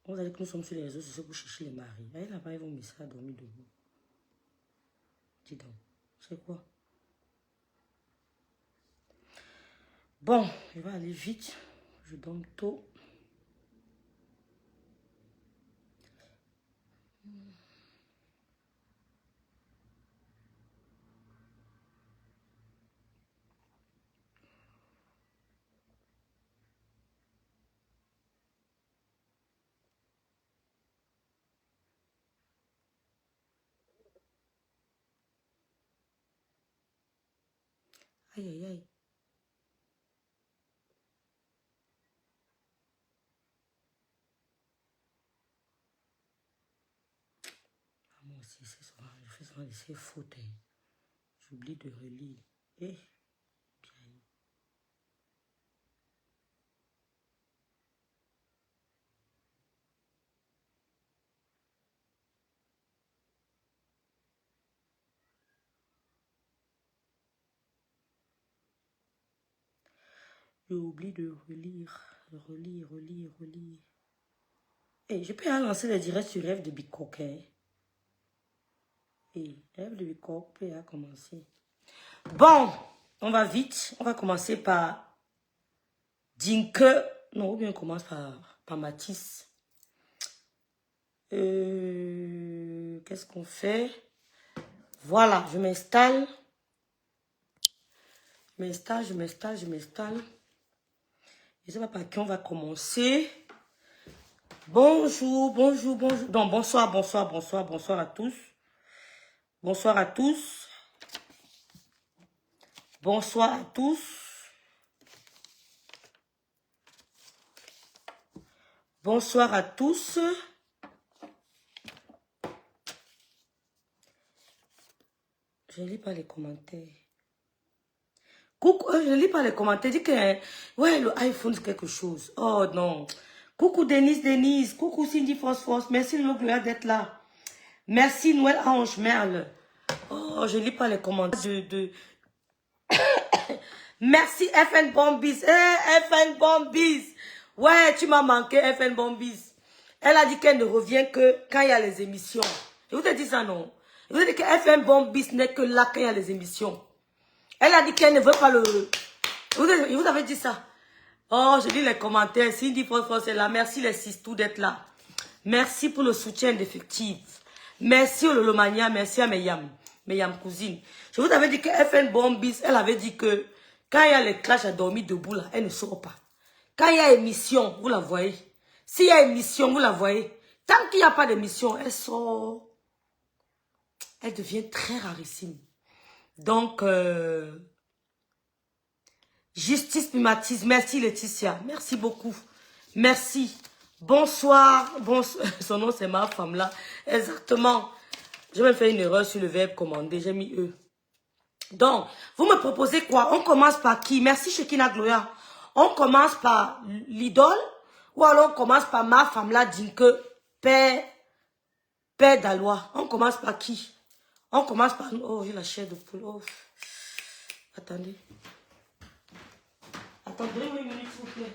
On va dire que nous sommes sur les réseaux sociaux pour chercher les maris. Allez là-bas, ils vont me laisser à dormir debout. Dis donc, c'est quoi? Bon, je vais aller vite. Je dors tôt. Aïe, aïe, aïe. Ah, moi aussi, c'est souvent, je fais souvent ces fautes. Hein. J'oublie de relire. Eh, bien. J'oublie de relire. Relire. Eh, je peux lancer les directs sur Rêve de Bicoque. Hein. Eh, Rêve de Bicoque peut commencer. Bon, on va vite. On va commencer par Dinke. Non, ou bien on commence par Matisse. Qu'est-ce qu'on fait? Voilà, je m'installe. Je m'installe. Je ne sais pas par qui on va commencer. Bonjour. Non, bonsoir à tous. Bonsoir à tous. Je ne lis pas les commentaires. Coucou, je ne lis pas les commentaires. Dis que, ouais, le iPhone, c'est quelque chose. Oh non. Coucou Denise. Coucou Cindy Phosphos. Merci Gloria d'être là. Merci Noël Ange Merle. Oh, je ne lis pas les commentaires Merci FN Bombis. FN Bombis. Ouais, tu m'as manqué FN Bombis. Elle a dit qu'elle ne revient que quand il y a les émissions. Je vous ai dit ça, non? Je vous ai dit que FN Bombis n'est que là quand il y a les émissions. Elle a dit qu'elle ne veut pas le... Je vous avais dit ça. Oh, je lis les commentaires. Cindy Phosphos est là. Merci les sistous d'être là. Merci pour le soutien d'effectif. Merci au Lolomania. Merci à mes yam cousines. Je vous avais dit que FN Bombis, elle avait dit que quand il y a les clashs à dormir debout là, elle ne sort pas. Quand il y a émission, vous la voyez. S'il y a émission, vous la voyez. Tant qu'il n'y a pas d'émission, elle sort. Elle devient très rarissime. Donc, Justice Mimatise, merci Laetitia, merci beaucoup, merci. Bonsoir, son nom c'est ma femme là, exactement. Je vais faire une erreur sur le verbe commander, j'ai mis E. Donc, vous me proposez quoi? On commence par qui? Merci Shekina Gloria. On commence par l'idole ou alors on commence par ma femme là, Dinke, Père Dalois. On commence par qui? On commence par... Oh, j'ai la chair de poule. Oh. Attendez. Attendez-moi une minute, s'il vous plaît.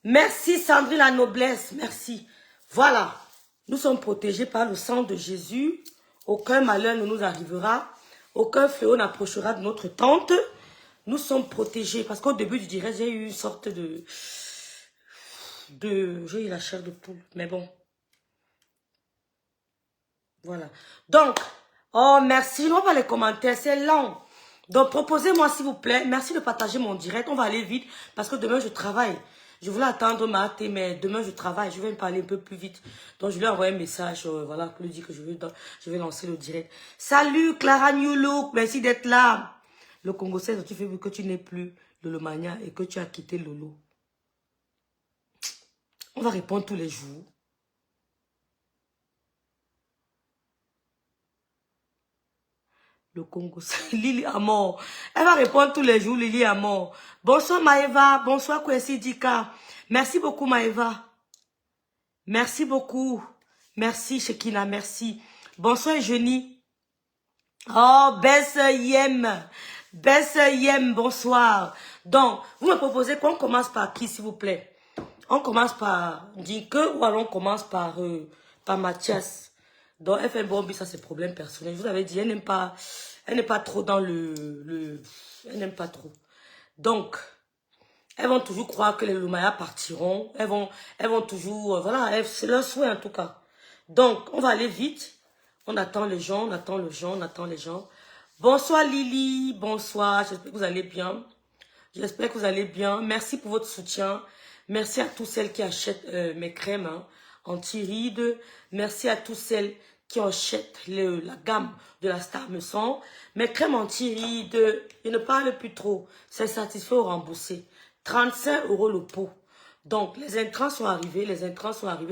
Merci Sandrine la noblesse, merci. Voilà, nous sommes protégés par le sang de Jésus. Aucun malheur ne nous arrivera. Aucun fléau n'approchera de notre tente. Nous sommes protégés. Parce qu'au début du direct, j'ai eu une sorte de... J'ai eu la chair de poule. Mais bon. Voilà. Donc, oh merci. Je ne vois pas les commentaires, c'est lent. Donc, proposez-moi s'il vous plaît. Merci de partager mon direct. On va aller vite parce que demain, je travaille. Je voulais attendre Marthe, mais demain je travaille. Je vais me parler un peu plus vite. Donc je lui ai envoyé un message, voilà, pour lui dire que je vais lancer le direct. Salut Clara New Look, merci d'être là. Le Congo sait tu fais que tu n'es plus Lolo Mania et que tu as quitté Lolo. On va répondre tous les jours. Le Congo, c'est Lily Amor. Elle va répondre tous les jours, Lily Amor. Bonsoir Maëva, bonsoir Kwesi Dika. Merci beaucoup Maëva. Merci beaucoup. Merci Shekina, merci. Bonsoir Eugénie. Oh, Bess Yem. Bess Yem, bonsoir. Donc, vous me proposez qu'on commence par qui, s'il vous plaît? On commence par Dike ou alors on commence par Mathias. Donc, FN Bombi, ça c'est problème personnel. Je vous avais dit, elle n'est pas trop dans elle n'aime pas trop. Donc, elles vont toujours croire que les Lumaya partiront. Elles vont toujours, voilà, c'est leur souhait en tout cas. Donc, on va aller vite. On attend les gens, on attend les gens, on attend les gens. Bonsoir Lily, bonsoir, j'espère que vous allez bien. J'espère que vous allez bien. Merci pour votre soutien. Merci à tous celles qui achètent mes crèmes anti-rides. Merci à tous celles qui achètent la gamme de la Star Meusson. Mes crèmes anti-rides, je ne parle plus trop. C'est satisfait ou remboursé. 35 € le pot. Donc, les intrants sont arrivés,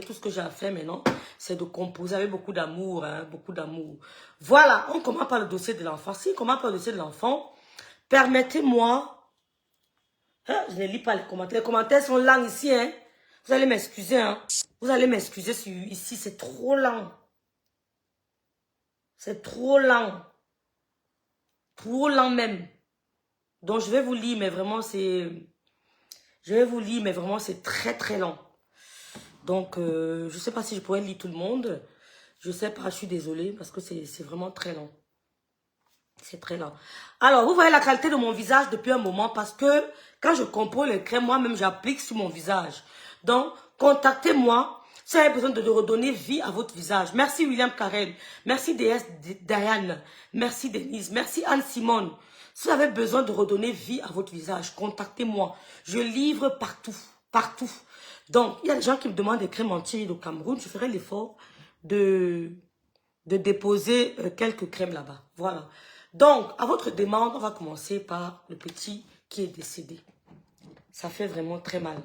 Tout ce que j'ai à faire maintenant, c'est de composer avec beaucoup d'amour, beaucoup d'amour. Voilà, on commence par le dossier de l'enfant. Si on commence par le dossier de l'enfant, permettez-moi. Hein, je ne lis pas les commentaires. Les commentaires sont lents ici. Hein. Vous allez m'excuser. Hein. Vous allez m'excuser ici. C'est trop lent. C'est trop lent. Trop lent même. Donc, je vais vous lire, mais vraiment, c'est... Je vais vous lire, mais vraiment, c'est très, très lent. Donc, je ne sais pas si je pourrais lire tout le monde. Je ne sais pas, je suis désolée, parce que c'est vraiment très lent. C'est très lent. Alors, vous voyez la qualité de mon visage depuis un moment parce que quand je compose les crèmes, moi-même, j'applique sur mon visage. Donc, contactez-moi si vous avez besoin de redonner vie à votre visage. Merci William Carrel. Merci DS Diane. Merci Denise. Merci Anne-Simone. Si vous avez besoin de redonner vie à votre visage, contactez-moi. Je livre partout. Partout. Donc, il y a des gens qui me demandent des crèmes anti-rides au Cameroun. Je ferai l'effort de déposer quelques crèmes là-bas. Voilà. Donc, à votre demande, on va commencer par le petit qui est décédé. Ça fait vraiment très mal.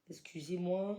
Excusez-moi.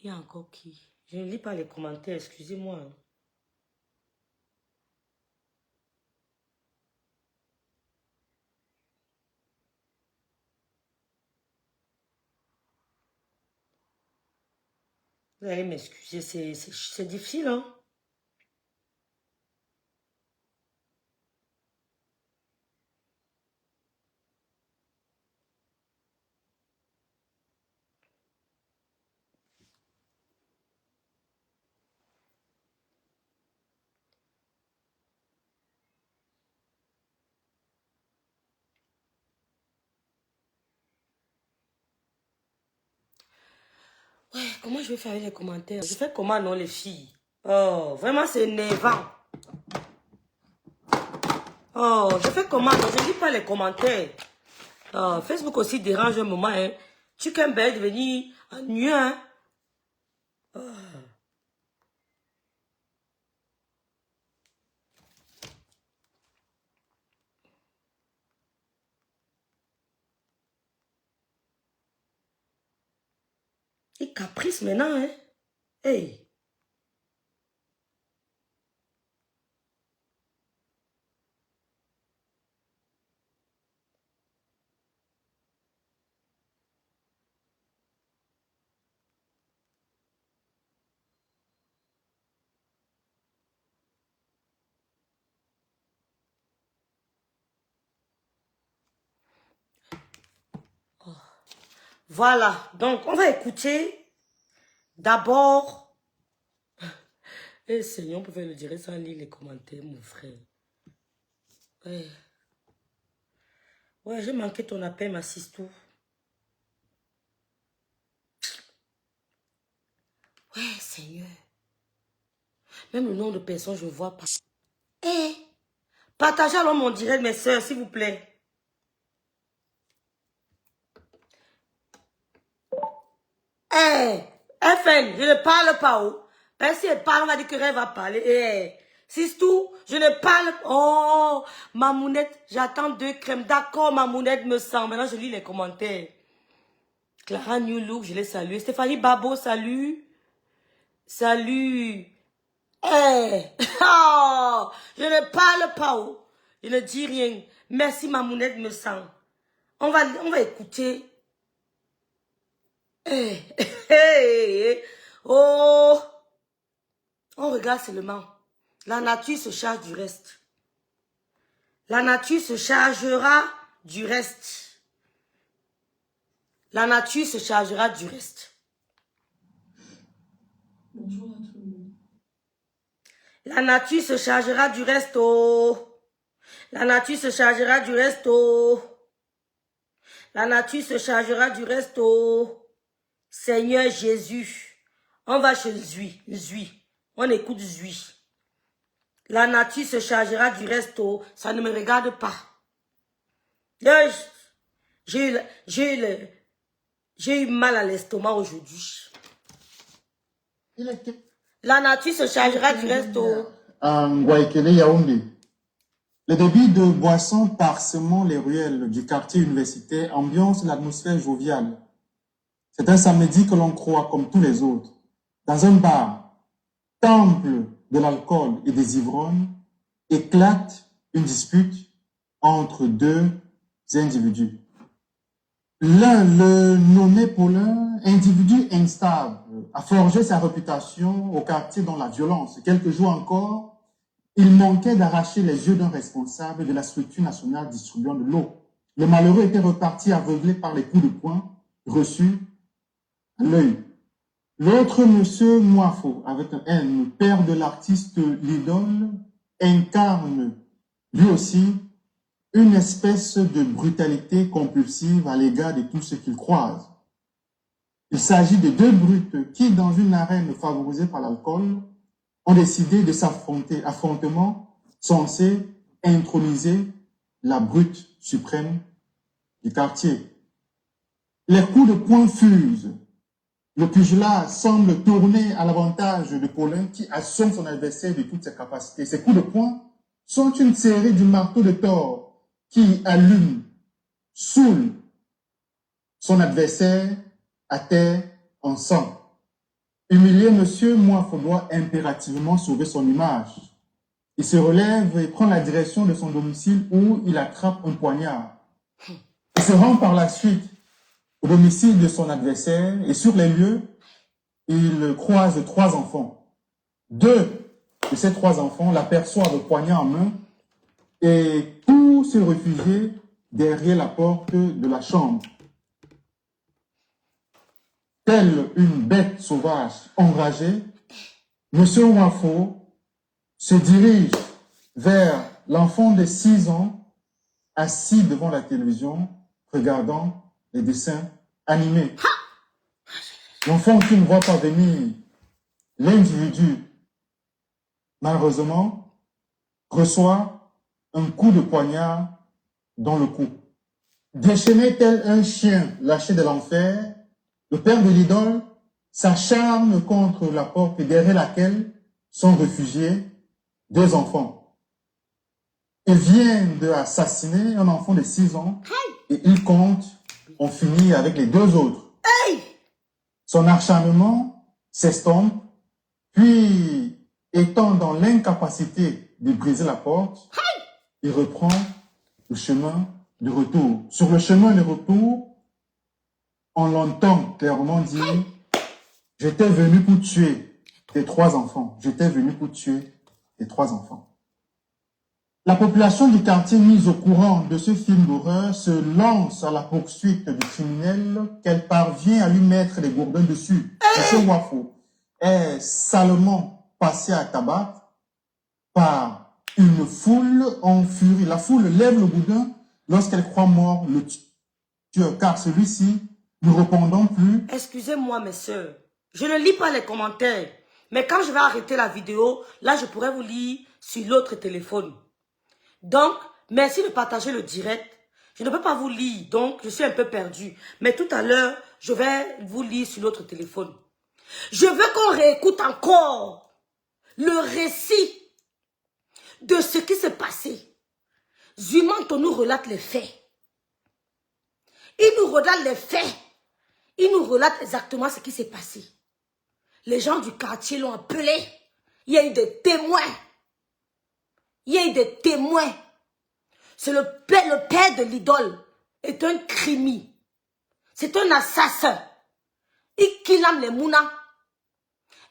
Il y a encore qui? Je ne lis pas les commentaires, excusez-moi. Vous allez m'excuser, c'est difficile, hein? Ouais, comment je vais faire avec les commentaires? Je fais comment, non, les filles? Oh, vraiment, c'est énervant. Oh, je fais comment? Non, je ne lis pas les commentaires. Oh, Facebook aussi dérange un moment, hein. Chicken Bell devenir ennuyeux, hein. Oh. Il caprice maintenant, hein. Hey. Voilà. Donc, on va écouter d'abord... Eh Seigneur, on pouvait le dire sans lire les commentaires, mon frère. Ouais, ouais, j'ai manqué ton appel, ma sistou. Ouais, Seigneur. Même le nom de personne, je ne vois pas. Eh, partagez alors mon direct, mes soeurs, s'il vous plaît. Eh, FN, je ne parle pas. Oh. Ben, si elle parle, on va dire que elle va parler. Eh, Sistou, je ne parle pas. Oh, Mamounette, j'attends 2 crèmes. D'accord, Mamounette me sent. Maintenant, je lis les commentaires. Clara New Look, je l'ai salué. Stéphanie Babo, salut. Salut. Eh, oh, je ne parle pas. Oh. Je ne dis rien. Merci, Mamounette me sent. On va écouter. Eh, oh, on regarde seulement. La nature se charge du reste. La nature se chargera du reste. La nature se chargera du reste. Bonjour à tout le monde. La nature se chargera du reste, oh. La nature se chargera du reste, oh. La nature se chargera du reste, oh. Seigneur Jésus. On va chez Zui. On écoute Zui. La nature se chargera du reste, oh. Ça ne me regarde pas. J'ai eu mal à l'estomac aujourd'hui. La nature se chargera du reste, oh. Guaykele Yaoundé. Le débit de boissons parsemant les ruelles du quartier universitaire ambiance l'atmosphère joviale. C'est un samedi que l'on croit comme tous les autres. Dans un bar, temple de l'alcool et des ivrognes, éclate une dispute entre 2 individus. L'un, le nommé Paulin, individu instable, a forgé sa réputation au quartier dans la violence. Quelques jours encore, il manquait d'arracher les yeux d'un responsable de la structure nationale distribuant de l'eau. Le malheureux était reparti aveuglé par les coups de poing reçus à l'œil. L'autre, monsieur Moifo, avec un N, père de l'artiste Lidol, incarne lui aussi une espèce de brutalité compulsive à l'égard de tout ce qu'il croise. Il s'agit de 2 brutes qui, dans une arène favorisée par l'alcool, ont décidé de s'affronter, affrontement censé introniser la brute suprême du quartier. Les coups de poing fusent. Le pugilat semble tourner à l'avantage de Paulin qui assomme son adversaire de toutes ses capacités. Ces coups de poing sont une série du marteau de Thor qui allume, saoule son adversaire à terre en sang. Humilié, monsieur Moifo doit impérativement sauver son image. Il se relève et prend la direction de son domicile où il attrape un poignard. Il se rend par la suite au domicile de son adversaire et sur les lieux, il croise 3 enfants. 2 de ces 3 enfants l'aperçoivent le poignard en main et tous se réfugier derrière la porte de la chambre. Telle une bête sauvage enragée, M. Moifo se dirige vers l'enfant de 6 ans assis devant la télévision, regardant les dessins animés. L'enfant qui ne voit pas venir l'individu, malheureusement, reçoit un coup de poignard dans le cou. Déchaîné tel un chien lâché de l'enfer, le père de l'idole s'acharne contre la porte derrière laquelle sont réfugiés 2 enfants. Il vient d'assassiner un enfant de 6 ans et il compte en finir avec les 2 autres. Son acharnement s'estompe, puis étant dans l'incapacité de briser la porte, il reprend le chemin de retour. Sur le chemin de retour, on l'entend clairement dire « J'étais venu pour tuer tes 3 enfants. J'étais venu pour tuer tes 3 enfants. » La population du quartier, mise au courant de ce film d'horreur, se lance à la poursuite du criminel qu'elle parvient à lui mettre les gourdins dessus. M. Wafo est salement passé à tabac par une foule en furie. La foule lève le gourdin lorsqu'elle croit mort le tueur, car celui-ci ne répondant plus. Excusez-moi, mes soeurs, je ne lis pas les commentaires, mais quand je vais arrêter la vidéo, là, je pourrais vous lire sur l'autre téléphone. Donc, merci de partager le direct. Je ne peux pas vous lire, donc je suis un peu perdue. Mais tout à l'heure, je vais vous lire sur l'autre téléphone. Je veux qu'on réécoute encore le récit de ce qui s'est passé. Zumanto nous relate les faits. Il nous relate les faits. Il nous relate exactement ce qui s'est passé. Les gens du quartier l'ont appelé. Il y a eu des témoins. Il y a eu des témoins. C'est le père de l'idole est un crimi. C'est un assassin. Il kilame les mounas.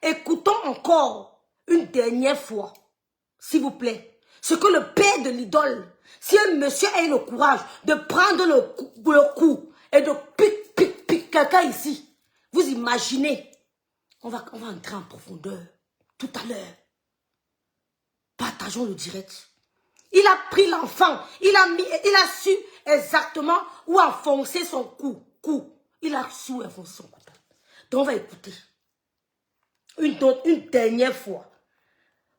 Écoutons encore une dernière fois, s'il vous plaît, ce que le père de l'idole, si un monsieur a eu le courage de prendre le coup et de pique quelqu'un ici, vous imaginez, on va entrer en profondeur tout à l'heure. Partageons le direct. Il a pris l'enfant, il a su exactement où enfoncer son cou. Il a su où enfoncer son cou. Donc on va écouter. Une dernière fois.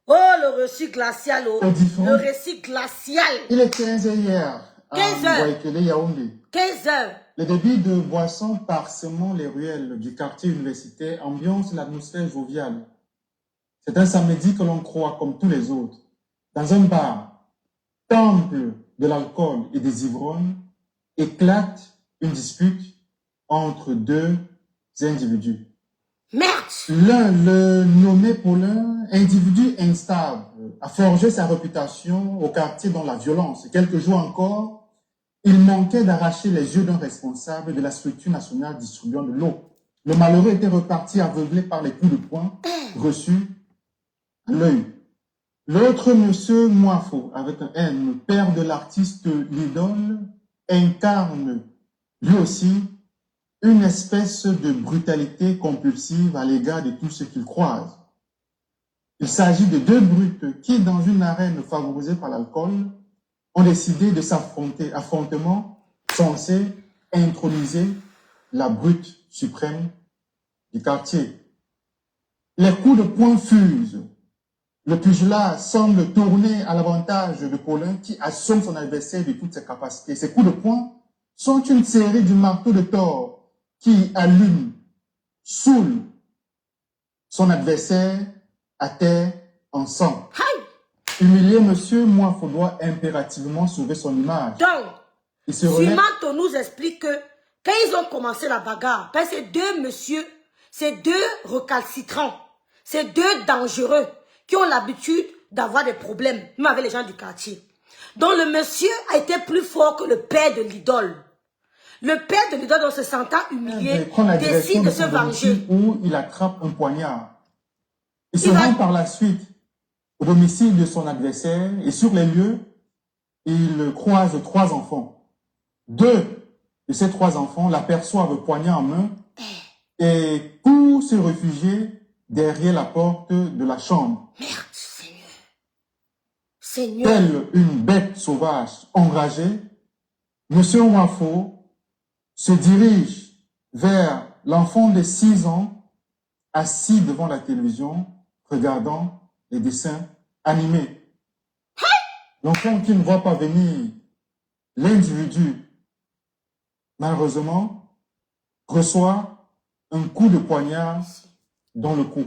Oh, le récit glacial. Oh. Le récit glacial. Il est 15 h hier. 15 heures. Yaoundé. 15 heures. Les débits de boissons parsemant les ruelles du quartier universitaire ambiance l'atmosphère joviale. C'est un samedi que l'on croit comme tous les autres. Dans un bar, temple de l'alcool et des ivrognes, éclate une dispute entre deux individus. Merde! L'un, le nommé Paulin, individu instable, a forgé sa réputation au quartier dans la violence. Quelques jours encore, il manquait d'arracher les yeux d'un responsable de la structure nationale distribuant de l'eau. Le malheureux était reparti aveuglé par les coups de poing reçus à l'œil. L'autre, monsieur Moifo, avec un M, père de l'artiste l'idole, incarne lui aussi une espèce de brutalité compulsive à l'égard de tout ce qu'il croise. Il s'agit de deux brutes qui, dans une arène favorisée par l'alcool, ont décidé de s'affronter, affrontement censé introniser la brute suprême du quartier. Les coups de poing fusent. Le pugilat semble tourner à l'avantage de Paulin qui assomme son adversaire de toutes ses capacités. Ces coups de poing sont une série du marteau de Thor qui allume, saoule son adversaire à terre en sang. Humilié, monsieur Moifo doit impérativement sauver son image. Donc, Zumanto nous explique que quand ils ont commencé la bagarre, ben ces deux messieurs, ces deux recalcitrants, ces deux dangereux qui ont l'habitude d'avoir des problèmes, même avec les gens du quartier. Donc le monsieur a été plus fort que le père de l'idole. Le père de l'idole, en se sentant humilié, décide de se venger. Où il attrape un poignard. Il se rend par la suite au domicile de son adversaire et sur les lieux, il croise 3 enfants. 2 de ces 3 enfants l'aperçoivent poignard en main et courent se réfugier derrière la porte de la chambre. Merde, Seigneur. Seigneur. Telle une bête sauvage enragée, monsieur Wafo se dirige vers l'enfant de 6 ans assis devant la télévision, regardant les dessins animés. L'enfant qui ne voit pas venir l'individu, malheureusement, reçoit un coup de poignard dans le cou.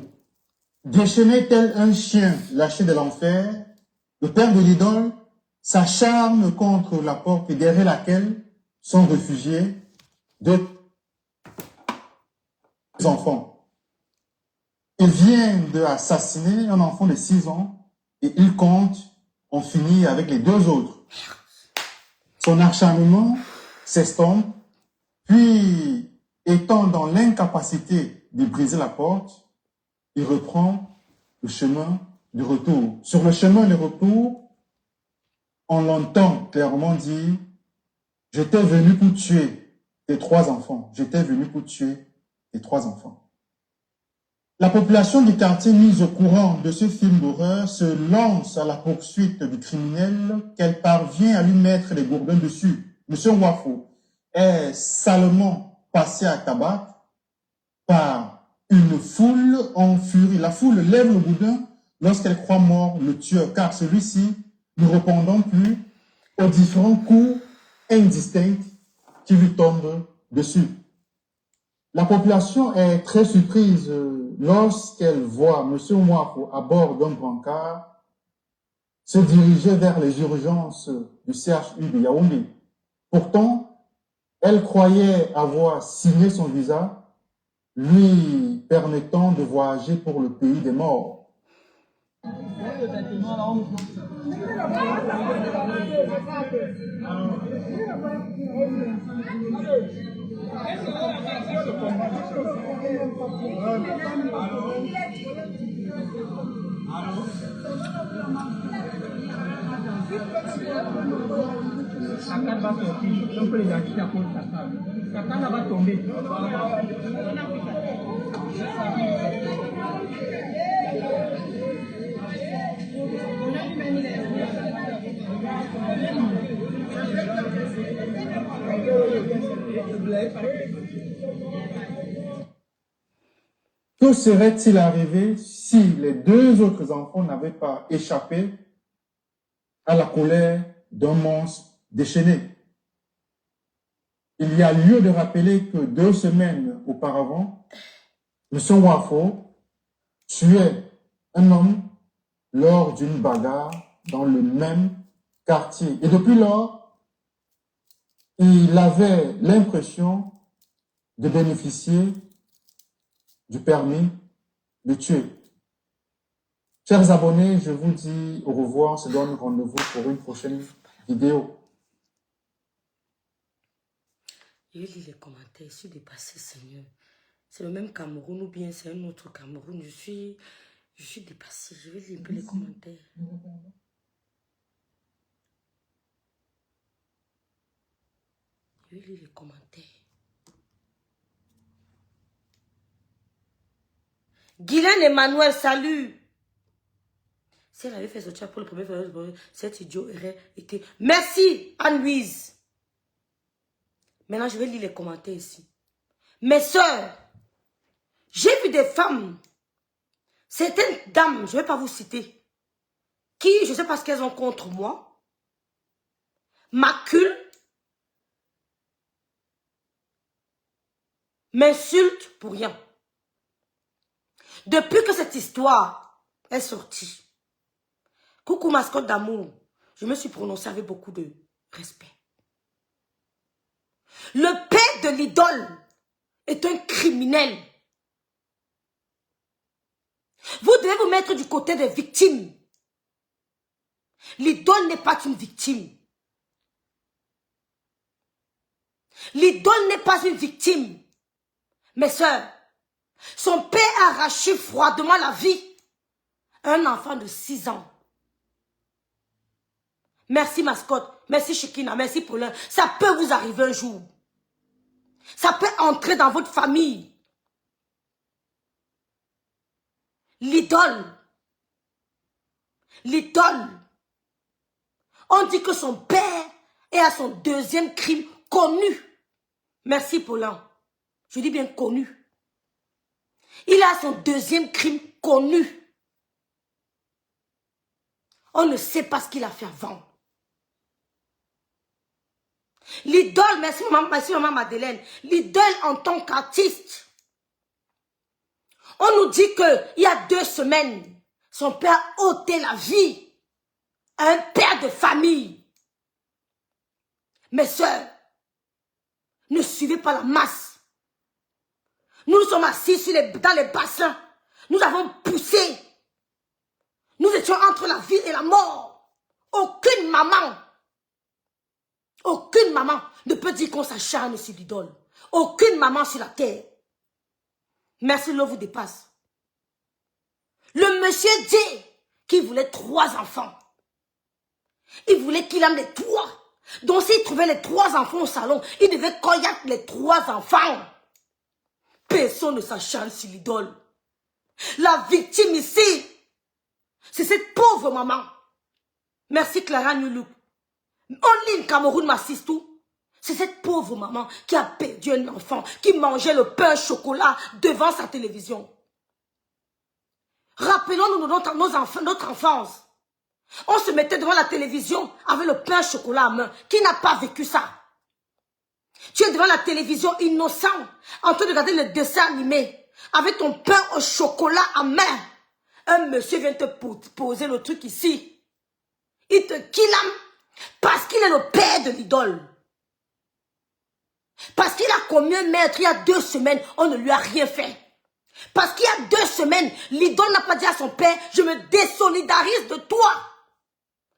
Déchaîné tel un chien lâché de l'enfer, le père de l'idole s'acharne contre la porte derrière laquelle sont réfugiés 2 enfants. Il vient d'assassiner un enfant de 6 ans et il compte en finir avec les 2 autres. Son acharnement s'estompe, puis étant dans l'incapacité de briser la porte, il reprend le chemin de retour. Sur le chemin de retour, on l'entend clairement dire « J'étais venu pour tuer tes 3 enfants. J'étais venu pour tuer tes 3 enfants. » La population du quartier mise au courant de ce film d'horreur se lance à la poursuite du criminel qu'elle parvient à lui mettre les gourdins dessus. Monsieur Nwafo est salement passé à tabac par une foule en furie. La foule lève le gourdin lorsqu'elle croit mort le tueur, car celui-ci ne répondant plus aux différents coups indistincts qui lui tombent dessus. La population est très surprise lorsqu'elle voit M. Nwafo à bord d'un brancard se diriger vers les urgences du CHU de Yaoundé. Pourtant, elle croyait avoir signé son visa, lui permettant de voyager pour le pays des morts. Que serait-il arrivé si les 2 autres enfants n'avaient pas échappé à la colère d'un monstre déchaîné? Il y a lieu de rappeler que 2 semaines auparavant, M. Nwafo tuait un homme lors d'une bagarre dans le même quartier. Et depuis lors, il avait l'impression de bénéficier du permis de tuer. Chers abonnés, je vous dis au revoir. On se donne rendez-vous pour une prochaine vidéo. Je lis les commentaires, je suis dépassée, Seigneur. C'est le même Cameroun ou bien c'est un autre Cameroun. Je suis dépassée. Je vais lire un peu les commentaires. Je vais lire les commentaires. Guylaine Emmanuel, salut. Si elle avait fait sortir pour le premier voyage, cet idiot aurait été... Merci, Anne-Louise. Maintenant, je vais lire les commentaires ici. Mes soeurs, j'ai vu des femmes, certaines dames, je ne vais pas vous citer, qui, je ne sais pas ce qu'elles ont contre moi, m'acculent, m'insultent pour rien. Depuis que cette histoire est sortie, coucou mascotte d'amour, je me suis prononcée avec beaucoup de respect. Le père de l'idole est un criminel. Vous devez vous mettre du côté des victimes. L'idole n'est pas une victime. L'idole n'est pas une victime. Mes soeurs, son père a arraché froidement la vie à un enfant de 6 ans. Merci mascotte, merci Chikina, merci Paulin. Ça peut vous arriver un jour. Ça peut entrer dans votre famille. L'idole. L'idole. On dit que son père est à son 2e crime connu. Merci Paulin. Je dis bien connu. Il a son 2e crime connu. On ne sait pas ce qu'il a fait avant. L'idole, merci maman Madeleine, l'idole en tant qu'artiste. On nous dit qu'il y a 2 semaines, son père a ôté la vie à un père de famille. Mes soeurs, ne suivez pas la masse. Nous nous sommes assis dans les bassins. Nous avons poussé. Nous étions entre la vie et la mort. Aucune maman ne peut dire qu'on s'acharne sur l'idole. Aucune maman sur la terre. Merci, l'eau vous dépasse. Le monsieur dit qu'il voulait 3 enfants. Il voulait qu'il aime les 3. Donc s'il trouvait les 3 enfants au salon, il devait cognac les 3 enfants. Personne ne s'acharne sur l'idole. La victime ici, c'est cette pauvre maman. Merci Clara Newlook. Only Cameroun m'assiste tout. C'est cette pauvre maman qui a perdu un enfant, qui mangeait le pain au chocolat devant sa télévision. Rappelons-nous notre enfance. On se mettait devant la télévision avec le pain au chocolat à main. Qui n'a pas vécu ça? Tu es devant la télévision innocent, en train de regarder le dessin animé, avec ton pain au chocolat à main. Un monsieur vient te poser le truc ici. Il te killame parce qu'il est le père de l'idole. Parce qu'il a commis un meurtre il y a 2 semaines, on ne lui a rien fait. Parce qu'il y a 2 semaines, l'idole n'a pas dit à son père, je me désolidarise de toi.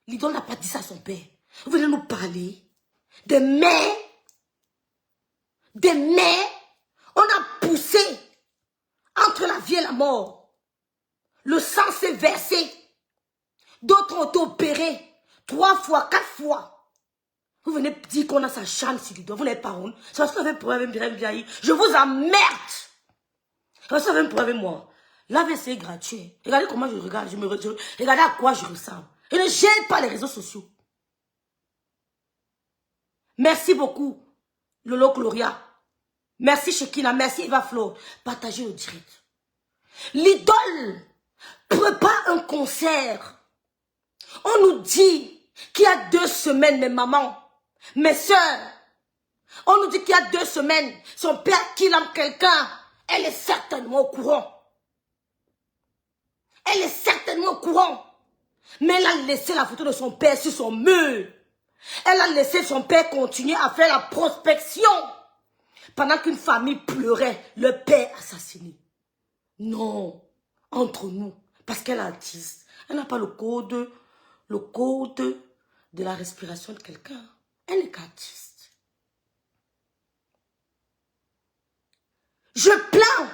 L'idole n'a pas dit ça à son père. Vous venez nous parler des mères. Des mères, on a poussé entre la vie et la mort. Le sang s'est versé. D'autres ont été opérés 3 fois, 4 fois. Vous venez dire qu'on a sa chance sur l'idole. Vous n'avez pas honte. C'est parce que vous avez un problème bien. Je vous emmerde. C'est parce que vous avez un problème avec moi. L'AVC est gratuit. Regardez comment je regarde. Regardez à quoi je ressemble. Je ne gêne pas les réseaux sociaux. Merci beaucoup, Lolo Gloria. Merci Shekina. Merci Eva Flo. Partagez le direct. L'idole prépare un concert. On nous dit qu'il y a 2 semaines, mes mamans, mes soeurs, on nous dit qu'il y a 2 semaines, son père kidnappe quelqu'un. Elle est certainement au courant. Elle est certainement au courant. Mais elle a laissé la photo de son père sur son mur. Elle a laissé son père continuer à faire la prospection. Pendant qu'une famille pleurait, le père assassiné. Non, entre nous, parce qu'elle est artiste. Elle n'a pas le code de la respiration de quelqu'un. Elle n'est qu'artiste. Je plains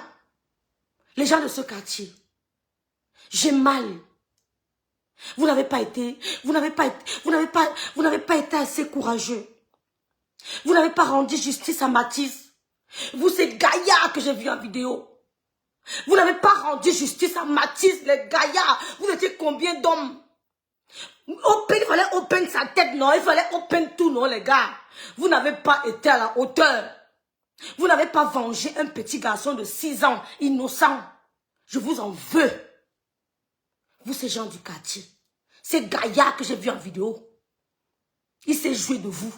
les gens de ce quartier. J'ai mal. Vous n'avez pas été assez courageux. Vous n'avez pas rendu justice à Mathis. Vous, c'est gaillard que j'ai vu en vidéo. Vous n'avez pas rendu justice à Mathis, les gaillards. Vous étiez combien d'hommes? Il fallait open sa tête, non? Il fallait open tout, non, les gars? Vous n'avez pas été à la hauteur. Vous n'avez pas vengé un petit garçon de 6 ans, innocent. Je vous en veux. Vous, ces gens du quartier. Ces gaillards que j'ai vu en vidéo. Il s'est joué de vous.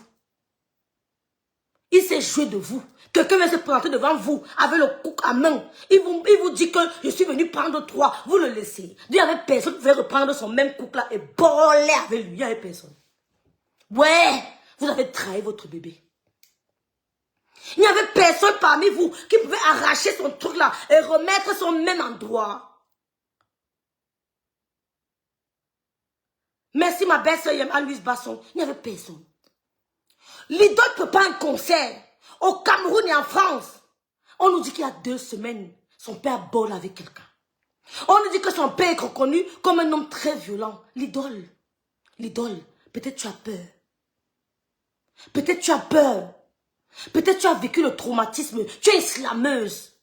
Il s'est joué de vous. Quelqu'un vient se présenter devant vous avec le couc à main. Il vous dit que je suis venu prendre 3. Vous le laissez. Il n'y avait personne qui pouvait reprendre son même couc là et boller avec lui. Il n'y avait personne. Ouais, vous avez trahi votre bébé. Il n'y avait personne parmi vous qui pouvait arracher son truc là et remettre son même endroit. Merci ma belle-sœur Anne-Louise Basson. Il n'y avait personne. L'idole ne peut pas un concert. Au Cameroun et en France. On nous dit qu'il y a 2 semaines, son père bolle avec quelqu'un. On nous dit que son père est reconnu comme un homme très violent. L'idole. L'idole. Peut-être tu as peur. Peut-être tu as peur. Peut-être tu as vécu le traumatisme. Tu es islameuse.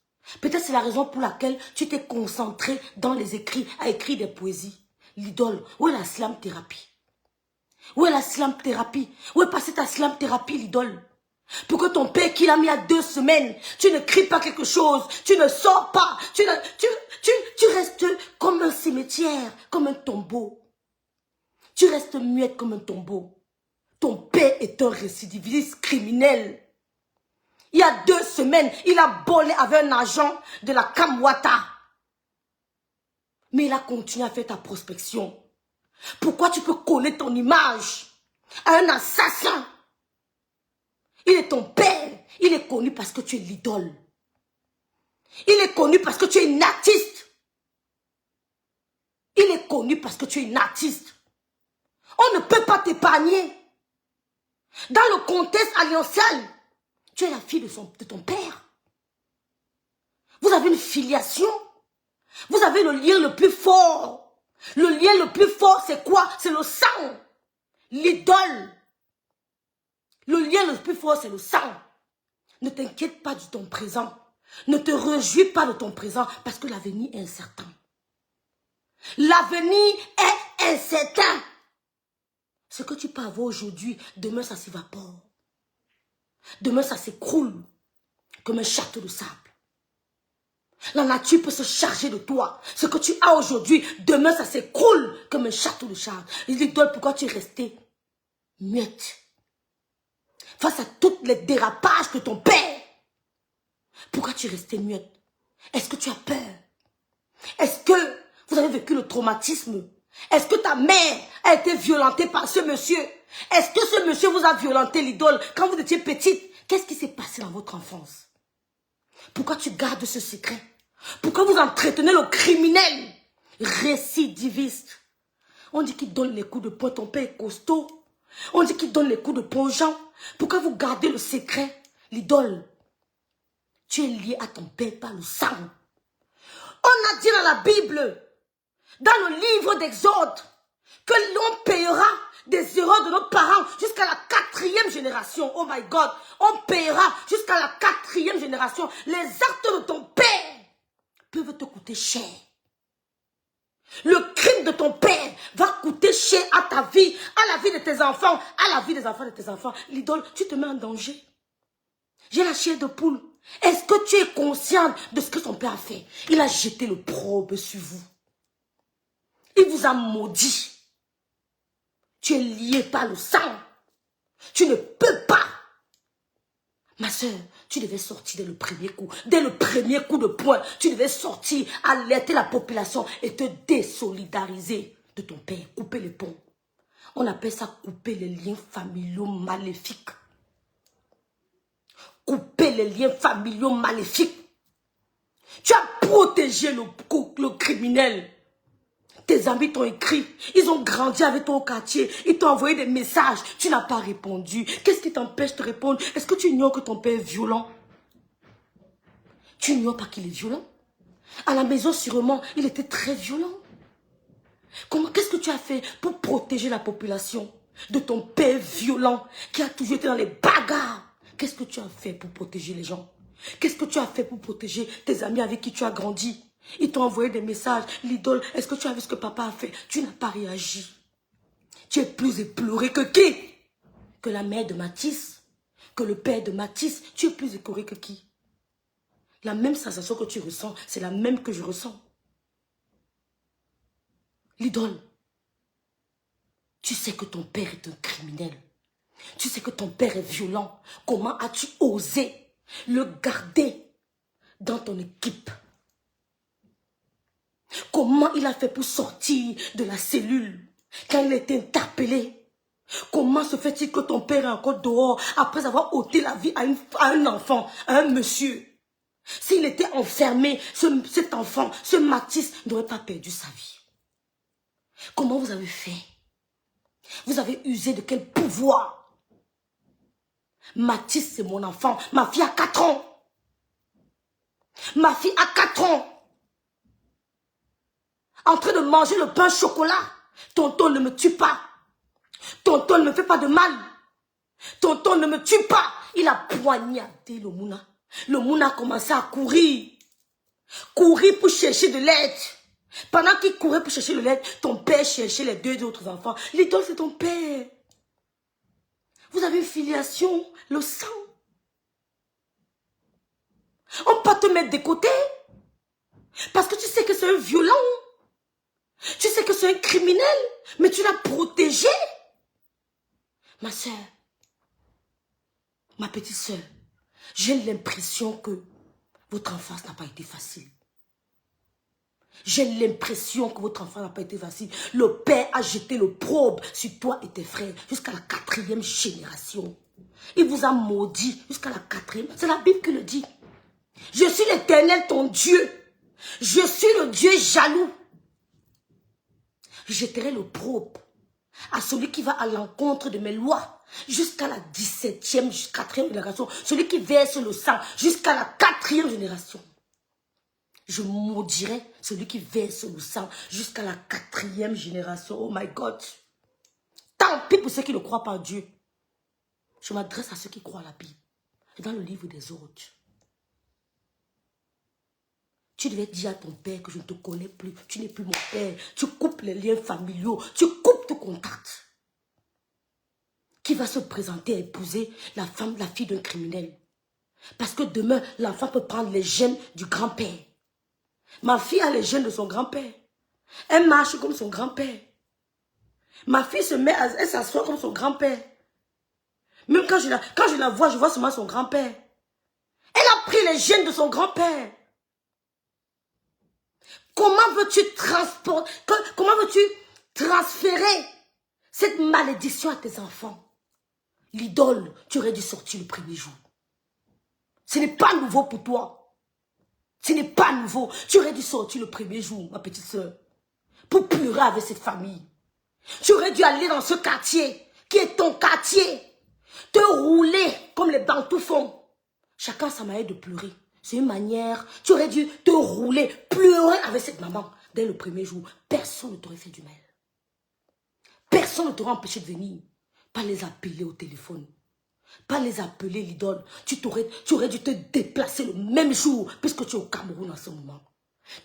Peut-être c'est la raison pour laquelle tu t'es concentrée dans les écrits, à écrire des poésies. L'idole. Où est la slam thérapie? Où est la slam thérapie? Où est passée ta slam thérapie, l'idole? Pour que ton père qui l'a mis à 2 semaines, tu ne cries pas quelque chose, tu ne sors pas, tu restes comme un cimetière, comme un tombeau. Tu restes muette comme un tombeau. Ton père est un récidiviste criminel. Il y a 2 semaines, il a bolé avec un agent de la Kamwata. Mais il a continué à faire ta prospection. Pourquoi tu peux coller ton image à un assassin? Il est ton père. Il est connu parce que tu es l'idole. Il est connu parce que tu es une artiste. Il est connu parce que tu es une artiste. On ne peut pas t'épargner. Dans le contexte alliantial, tu es la fille de ton père. Vous avez une filiation. Vous avez le lien le plus fort. Le lien le plus fort, c'est quoi? C'est le sang. l'idole. Le lien le plus fort, c'est le sang. Ne t'inquiète pas de ton présent. Ne te réjouis pas de ton présent parce que l'avenir est incertain. L'avenir est incertain. Ce que tu peux avoir aujourd'hui, demain ça s'évapore. Demain ça s'écroule comme un château de sable. La nature peut se charger de toi. Ce que tu as aujourd'hui, demain ça s'écroule comme un château de sable. L'idole, pourquoi tu es resté muette face à tous les dérapages de ton père? Pourquoi tu es resté muette? Est-ce que tu as peur? Est-ce que vous avez vécu le traumatisme? Est-ce que ta mère a été violentée par ce monsieur? Est-ce que ce monsieur vous a violenté, l'idole, quand vous étiez petite? Qu'est-ce qui s'est passé dans votre enfance? Pourquoi tu gardes ce secret? Pourquoi vous entretenez le criminel récidiviste? On dit qu'il donne les coups de poing, ton père est costaud. On dit qu'il donne les coups de poing aux gens. Pourquoi vous gardez le secret? L'idole, tu es lié à ton père par le sang. On a dit dans la Bible, dans le livre d'Exode, que l'on payera des erreurs de nos parents jusqu'à la 4e génération. Oh my God, on payera jusqu'à la 4e génération. Les actes de ton père peuvent te coûter cher. Le crime de ton père va coûter cher à ta vie, à la vie de tes enfants, à la vie des enfants de tes enfants. L'idole, tu te mets en danger. J'ai la chair de poule. Est-ce que tu es consciente de ce que son père a fait? Il a jeté le probe sur vous. Il vous a maudit. Tu es lié par le sang. Tu ne peux pas. Ma soeur, tu devais sortir dès le premier coup. Dès le premier coup de poing, tu devais sortir, alerter la population et te désolidariser de ton père. Couper les ponts. On appelle ça couper les liens familiaux maléfiques. Couper les liens familiaux maléfiques. Tu as protégé le criminel. Tes amis t'ont écrit, ils ont grandi avec toi au quartier, ils t'ont envoyé des messages, tu n'as pas répondu. Qu'est-ce qui t'empêche de répondre? Est-ce que tu ignores que ton père est violent? Tu ignores pas qu'il est violent? À la maison, sûrement, il était très violent. Qu'est-ce que tu as fait pour protéger la population de ton père violent qui a toujours été dans les bagarres? Qu'est-ce que tu as fait pour protéger les gens? Qu'est-ce que tu as fait pour protéger tes amis avec qui tu as grandi? Ils t'ont envoyé des messages. L'idole, est-ce que tu as vu ce que papa a fait? Tu n'as pas réagi. Tu es plus éploré que qui? Que la mère de Mathis? Que le père de Mathis? Tu es plus éploré que qui? La même sensation que tu ressens, c'est la même que je ressens. L'idole, tu sais que ton père est un criminel. Tu sais que ton père est violent. Comment as-tu osé le garder dans ton équipe? Comment il a fait pour sortir de la cellule quand il a été interpellé? Comment se fait-il que ton père est encore dehors après avoir ôté la vie à un enfant, à un monsieur? S'il était enfermé, cet enfant, ce Mathis n'aurait pas perdu sa vie. Comment vous avez fait? Vous avez usé de quel pouvoir? Mathis, c'est mon enfant. Ma fille a 4 ans. Ma fille a 4 ans. En train de manger le pain au chocolat. Tonton ne me tue pas. Tonton ne me fait pas de mal. Tonton ne me tue pas. Il a poignardé le Mouna. Le Mouna a commencé à courir. Courir pour chercher de l'aide. Pendant qu'il courait pour chercher de l'aide, ton père cherchait les 2 autres enfants. L'idole, c'est ton père. Vous avez une filiation, le sang. On peut te mettre de côté. Parce que tu sais que c'est un violent. Tu sais que c'est un criminel, mais tu l'as protégé. Ma soeur, ma petite soeur, j'ai l'impression que votre enfance n'a pas été facile. J'ai l'impression que votre enfance n'a pas été facile. Le père a jeté le probe sur toi et tes frères jusqu'à la 4e génération. Il vous a maudit jusqu'à la 4e. C'est la Bible qui le dit. Je suis l'Éternel, ton Dieu. Je suis le Dieu jaloux. Je jetterai le probe à celui qui va à l'encontre de mes lois jusqu'à la 17e, 4e génération. Celui qui verse le sang jusqu'à la 4e génération. Je maudirai celui qui verse le sang jusqu'à la 4e génération. Oh my God. Ta Tant pis pour ceux qui ne croient pas en Dieu. Je m'adresse à ceux qui croient à la Bible. Et dans le livre des autres. Tu devais dire à ton père que je ne te connais plus. Tu n'es plus mon père. Tu coupes les liens familiaux. Tu coupes tout contact. Qui va se présenter à épouser la fille d'un criminel? Parce que demain, l'enfant peut prendre les gènes du grand-père. Ma fille a les gènes de son grand-père. Elle marche comme son grand-père. Ma fille elle s'assoit comme son grand-père. Même quand je la vois, je vois seulement son grand-père. Elle a pris les gènes de son grand-père. Comment veux-tu transférer cette malédiction à tes enfants? L'idole, tu aurais dû sortir le premier jour. Ce n'est pas nouveau pour toi. Ce n'est pas nouveau. Tu aurais dû sortir le premier jour, ma petite soeur, pour pleurer avec cette famille. Tu aurais dû aller dans ce quartier, qui est ton quartier, te rouler comme les Bantous font. Chacun sa manière de pleurer. C'est une manière. Tu aurais dû te rouler, pleurer avec cette maman dès le premier jour. Personne ne t'aurait fait du mal. Personne ne t'aurait empêché de venir. Pas les appeler au téléphone. Pas les appeler l'idole. Tu aurais dû te déplacer le même jour, puisque tu es au Cameroun en ce moment.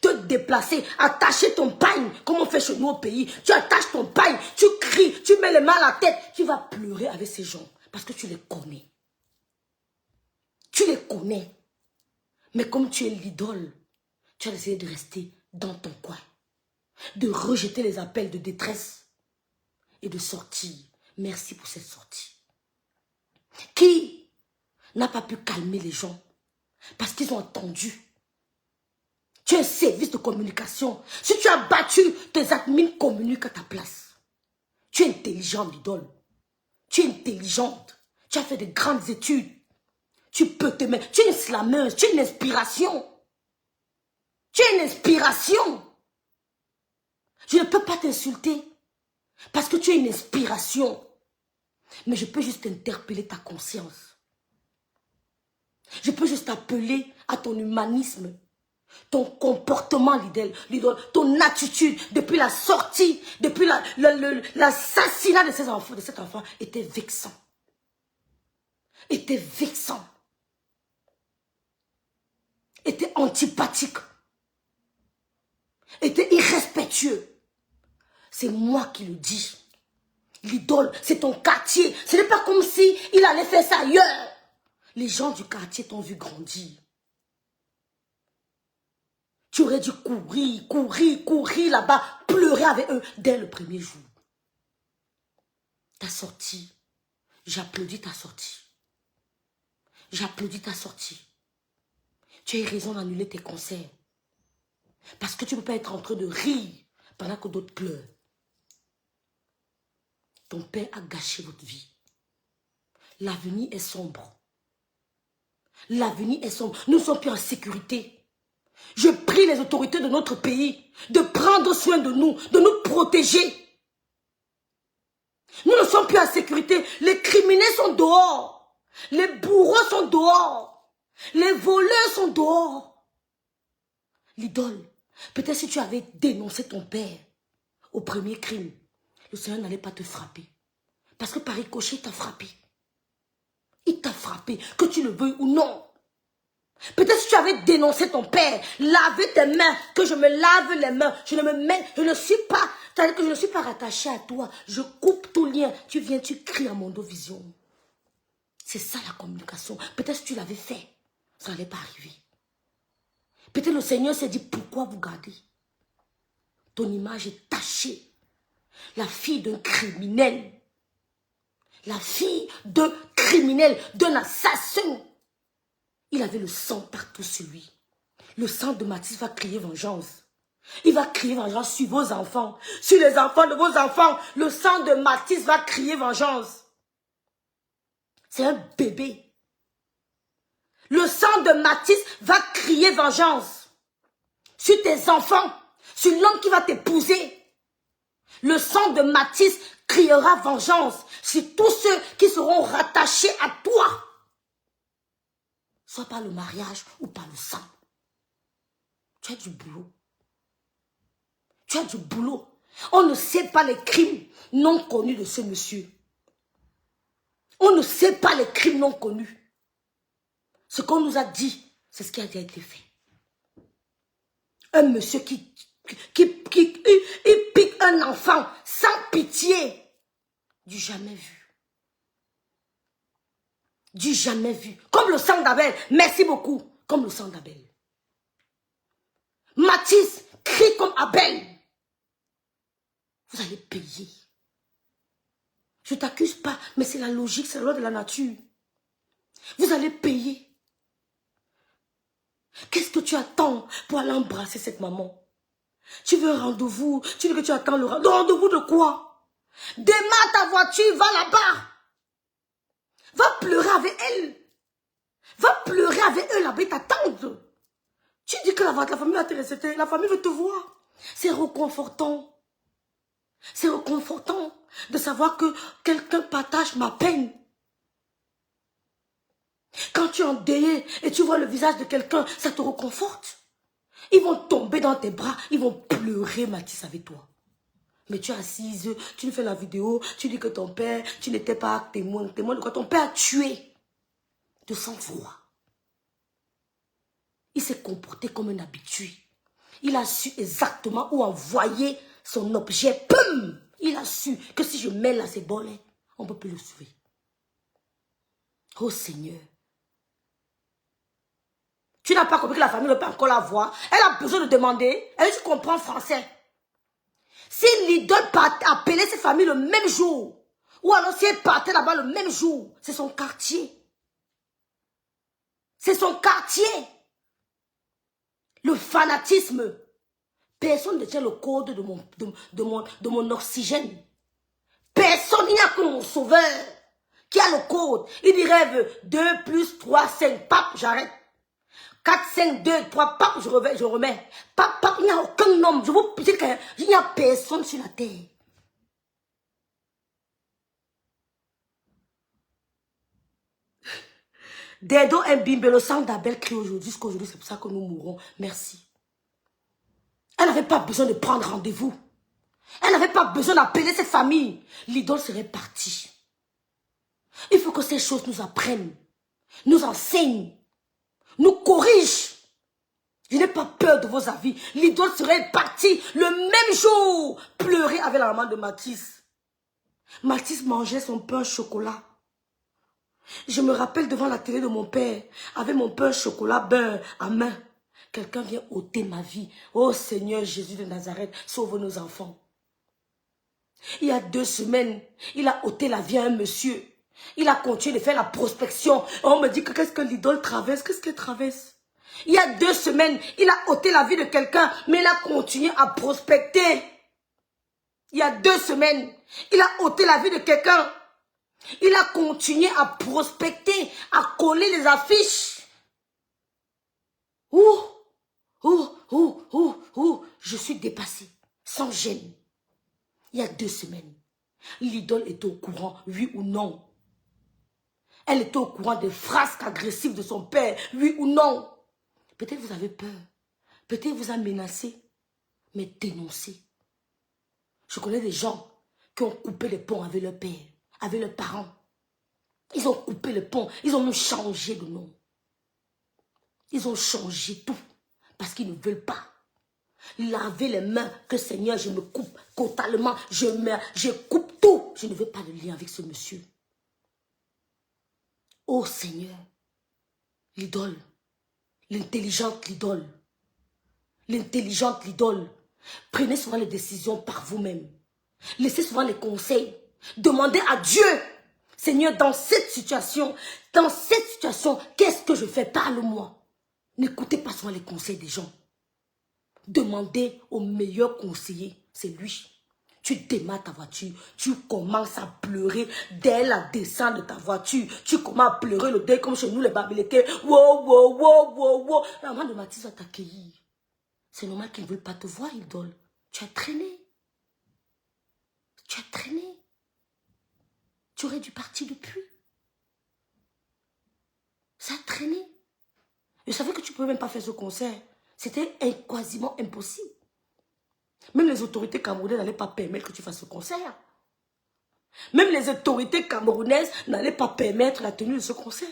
Te déplacer, attacher ton pagne, comme on fait chez nous au pays. Tu attaches ton pagne, tu cries, tu mets les mains à la tête. Tu vas pleurer avec ces gens, parce que tu les connais. Tu les connais. Mais comme tu es l'idole, tu as essayé de rester dans ton coin. De rejeter les appels de détresse et de sortir. Merci pour cette sortie. Qui n'a pas pu calmer les gens parce qu'ils ont entendu. Tu es un service de communication. Si tu as battu, tes admins communiquent à ta place. Tu es intelligent, l'idole. Tu es intelligente. Tu as fait de grandes études. Tu peux te mettre. Tu es une slameuse. Tu es une inspiration. Tu es une inspiration. Je ne peux pas t'insulter parce que tu es une inspiration. Mais je peux juste interpeller ta conscience. Je peux juste appeler à ton humanisme, ton comportement, l'idole, ton attitude depuis la sortie, depuis l'assassinat de cet enfant était vexant. Était vexant. Était antipathique. Était irrespectueux. C'est moi qui le dis. L'idole, c'est ton quartier. Ce n'est pas comme si il allait faire ça ailleurs. Les gens du quartier t'ont vu grandir. Tu aurais dû courir là-bas, pleurer avec eux dès le premier jour. Ta sortie, j'applaudis ta sortie. J'applaudis ta sortie. Tu as eu raison d'annuler tes concerts. Parce que tu ne peux pas être en train de rire pendant que d'autres pleurent. Ton père a gâché votre vie. L'avenir est sombre. L'avenir est sombre. Nous ne sommes plus en sécurité. Je prie les autorités de notre pays de prendre soin de nous protéger. Nous ne sommes plus en sécurité. Les criminels sont dehors. Les bourreaux sont dehors. Les voleurs sont dehors. L'idole, peut-être si tu avais dénoncé ton père au premier crime, le Seigneur n'allait pas te frapper. Parce que par ricochet, il t'a frappé. Il t'a frappé, que tu le veuilles ou non. Peut-être si tu avais dénoncé ton père, laver tes mains, que je me lave les mains, je ne suis pas, c'est-à-dire que je ne suis pas rattachée à toi, je coupe tout lien, tu viens, tu cries à mon dos vision. C'est ça la communication. Peut-être si tu l'avais fait, ça n'allait pas arriver. Peut-être le Seigneur s'est dit, pourquoi vous gardez? Ton image est tachée. La fille d'un criminel. La fille d'un criminel, d'un assassin. Il avait le sang partout sur lui. Le sang de Mathis va crier vengeance. Il va crier vengeance sur vos enfants. Sur les enfants de vos enfants. Le sang de Mathis va crier vengeance. C'est un bébé. Le sang de Mathis va crier vengeance. Sur tes enfants. Sur l'homme qui va t'épouser. Le sang de Mathis criera vengeance sur tous ceux qui seront rattachés à toi. Soit par le mariage ou par le sang. Tu as du boulot. Tu as du boulot. On ne sait pas les crimes non connus de ce monsieur. On ne sait pas les crimes non connus. Ce qu'on nous a dit, c'est ce qui a déjà été fait. Un monsieur qui pique un enfant sans pitié. Du jamais vu. Du jamais vu. Comme le sang d'Abel. Merci beaucoup. Comme le sang d'Abel. Mathis crie comme Abel. Vous allez payer. Je ne t'accuse pas, mais c'est la logique, c'est la loi de la nature. Vous allez payer. Qu'est-ce que tu attends pour aller embrasser cette maman? Tu veux un rendez-vous? Tu veux que tu attends le rendez-vous? Rendez-vous de quoi? Démarre ta voiture, va là-bas. Va pleurer avec elle. Va pleurer avec eux là-bas, ils t'attendent. Tu dis que la famille va te laisser, la famille veut te voir. C'est réconfortant. C'est réconfortant de savoir que quelqu'un partage ma peine. Quand tu es endeuillé et tu vois le visage de quelqu'un, ça te réconforte. Ils vont tomber dans tes bras, ils vont pleurer, Mathis, avec toi. Mais tu es assise, tu nous fais la vidéo, tu dis que ton père, tu n'étais pas témoin. Témoin de quoi? Ton père a tué de sang-froid. Il s'est comporté comme un habitué. Il a su exactement où envoyer son objet. Pum! Il a su que si je mets là ces bolets, on ne peut plus le sauver. Oh Seigneur. Tu n'as pas compris que la famille ne peut pas encore la voir. Elle a besoin de demander. Elle dit, tu comprends français. Si l'idole appelait ses familles le même jour, ou alors si elle partait là-bas le même jour, c'est son quartier. C'est son quartier. Le fanatisme. Personne ne tient le code de mon oxygène. Personne, il n'y a que mon sauveur qui a le code. Il dit rêve 2 plus 3, 5, pap, j'arrête. 4, 5, 2, 3, pap, je remets. Pap, pap, il n'y a aucun homme. Je vous dis qu'il n'y a personne sur la terre. Dedo Mbimbe, le sang d'Abel crie aujourd'hui, jusqu'aujourd'hui, c'est pour ça que nous mourrons. Merci. Elle n'avait pas besoin de prendre rendez-vous. Elle n'avait pas besoin d'appeler cette famille. L'idole serait partie. Il faut que ces choses nous apprennent, nous enseignent, nous corrigent. Je n'ai pas peur de vos avis. L'idole serait partie le même jour. Pleurer avec la maman de Mathis. Mathis mangeait son pain au chocolat. Je me rappelle devant la télé de mon père, avec mon pain au chocolat beurre à main. Quelqu'un vient ôter ma vie. Oh Seigneur Jésus de Nazareth, sauve nos enfants. Il y a 2 semaines, il a ôté la vie à un monsieur. Il a continué de faire la prospection. On me dit que qu'est-ce que l'idole traverse? Qu'est-ce qu'elle traverse? Il y a 2 semaines, il a ôté la vie de quelqu'un, mais il a continué à prospecter. Il y a 2 semaines, il a ôté la vie de quelqu'un. Il a continué à prospecter, à coller les affiches. Je suis dépassée, sans gêne. Il y a 2 semaines, l'idole était au courant, oui ou non. Elle était au courant des phrases agressives de son père, oui ou non. Peut-être vous avez peur, peut-être vous a menacé, mais dénoncez. Je connais des gens qui ont coupé les ponts avec leur père, avec leurs parents. Ils ont coupé le pont, ils ont même changé de nom. Ils ont changé tout, parce qu'ils ne veulent pas. Laver les mains, que Seigneur, je me coupe totalement, je coupe tout. Je ne veux pas de lien avec ce monsieur. Oh Seigneur, l'idole, l'intelligente l'idole, prenez souvent les décisions par vous-même. Laissez souvent les conseils. Demandez à Dieu, Seigneur, dans cette situation, qu'est-ce que je fais? Parle-moi. N'écoutez pas souvent les conseils des gens. Demandez au meilleur conseiller, c'est lui. Tu démarres ta voiture, tu commences à pleurer dès la descente de ta voiture. Tu commences à pleurer le deuil comme chez nous les Babyloniens. Wow. La maman de Mathis va t'accueillir. C'est normal qu'ils ne veulent pas te voir, idole. Tu as traîné. Tu aurais dû partir depuis. Ça a traîné. Je savais que tu ne pouvais même pas faire ce concert. C'était quasiment impossible. Même les autorités camerounaises n'allaient pas permettre que tu fasses ce concert. Même les autorités camerounaises n'allaient pas permettre la tenue de ce concert.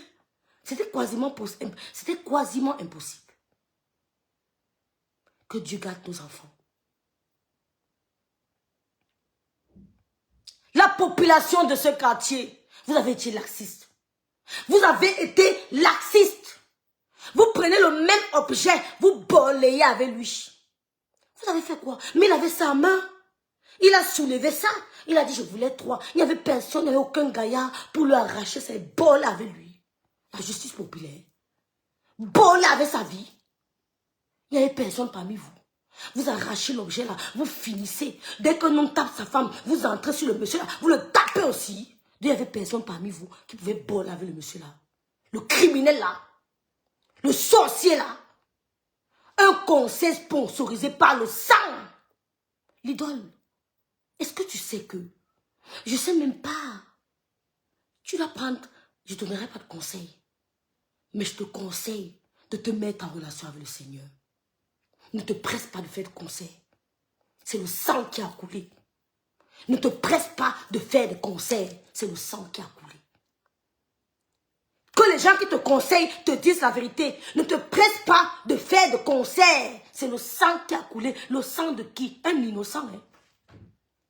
C'était quasiment impossible. Que Dieu garde nos enfants. La population de ce quartier, vous avez été laxiste. Vous avez été laxiste. Vous prenez le même objet, vous balayez avec lui. Vous avez fait quoi? Mais il avait sa main. Il a soulevé ça. Il a dit, je voulais 3. Il n'y avait personne, il n'y avait aucun gaillard pour lui arracher ses bols avec lui. La justice populaire. Bol avec sa vie. Il n'y avait personne parmi vous. Vous arrachez l'objet là, vous finissez. Dès qu'un homme tape sa femme, vous entrez sur le monsieur là, vous le tapez aussi. Il n'y avait personne parmi vous qui pouvait bol avec le monsieur là. Le criminel là. Le sorcier là. Un conseil sponsorisé par le sang. L'idole. Est-ce que tu sais que je ne sais même pas. Tu dois prendre, je ne te donnerai pas de conseil. Mais je te conseille de te mettre en relation avec le Seigneur. Ne te presse pas de faire de conseils. C'est le sang qui a coulé. Ne te presse pas de faire des conseils. C'est le sang qui a coulé. Que les gens qui te conseillent te disent la vérité. Ne te presse pas de faire de conseils. C'est le sang qui a coulé. Le sang de qui? Un innocent, hein?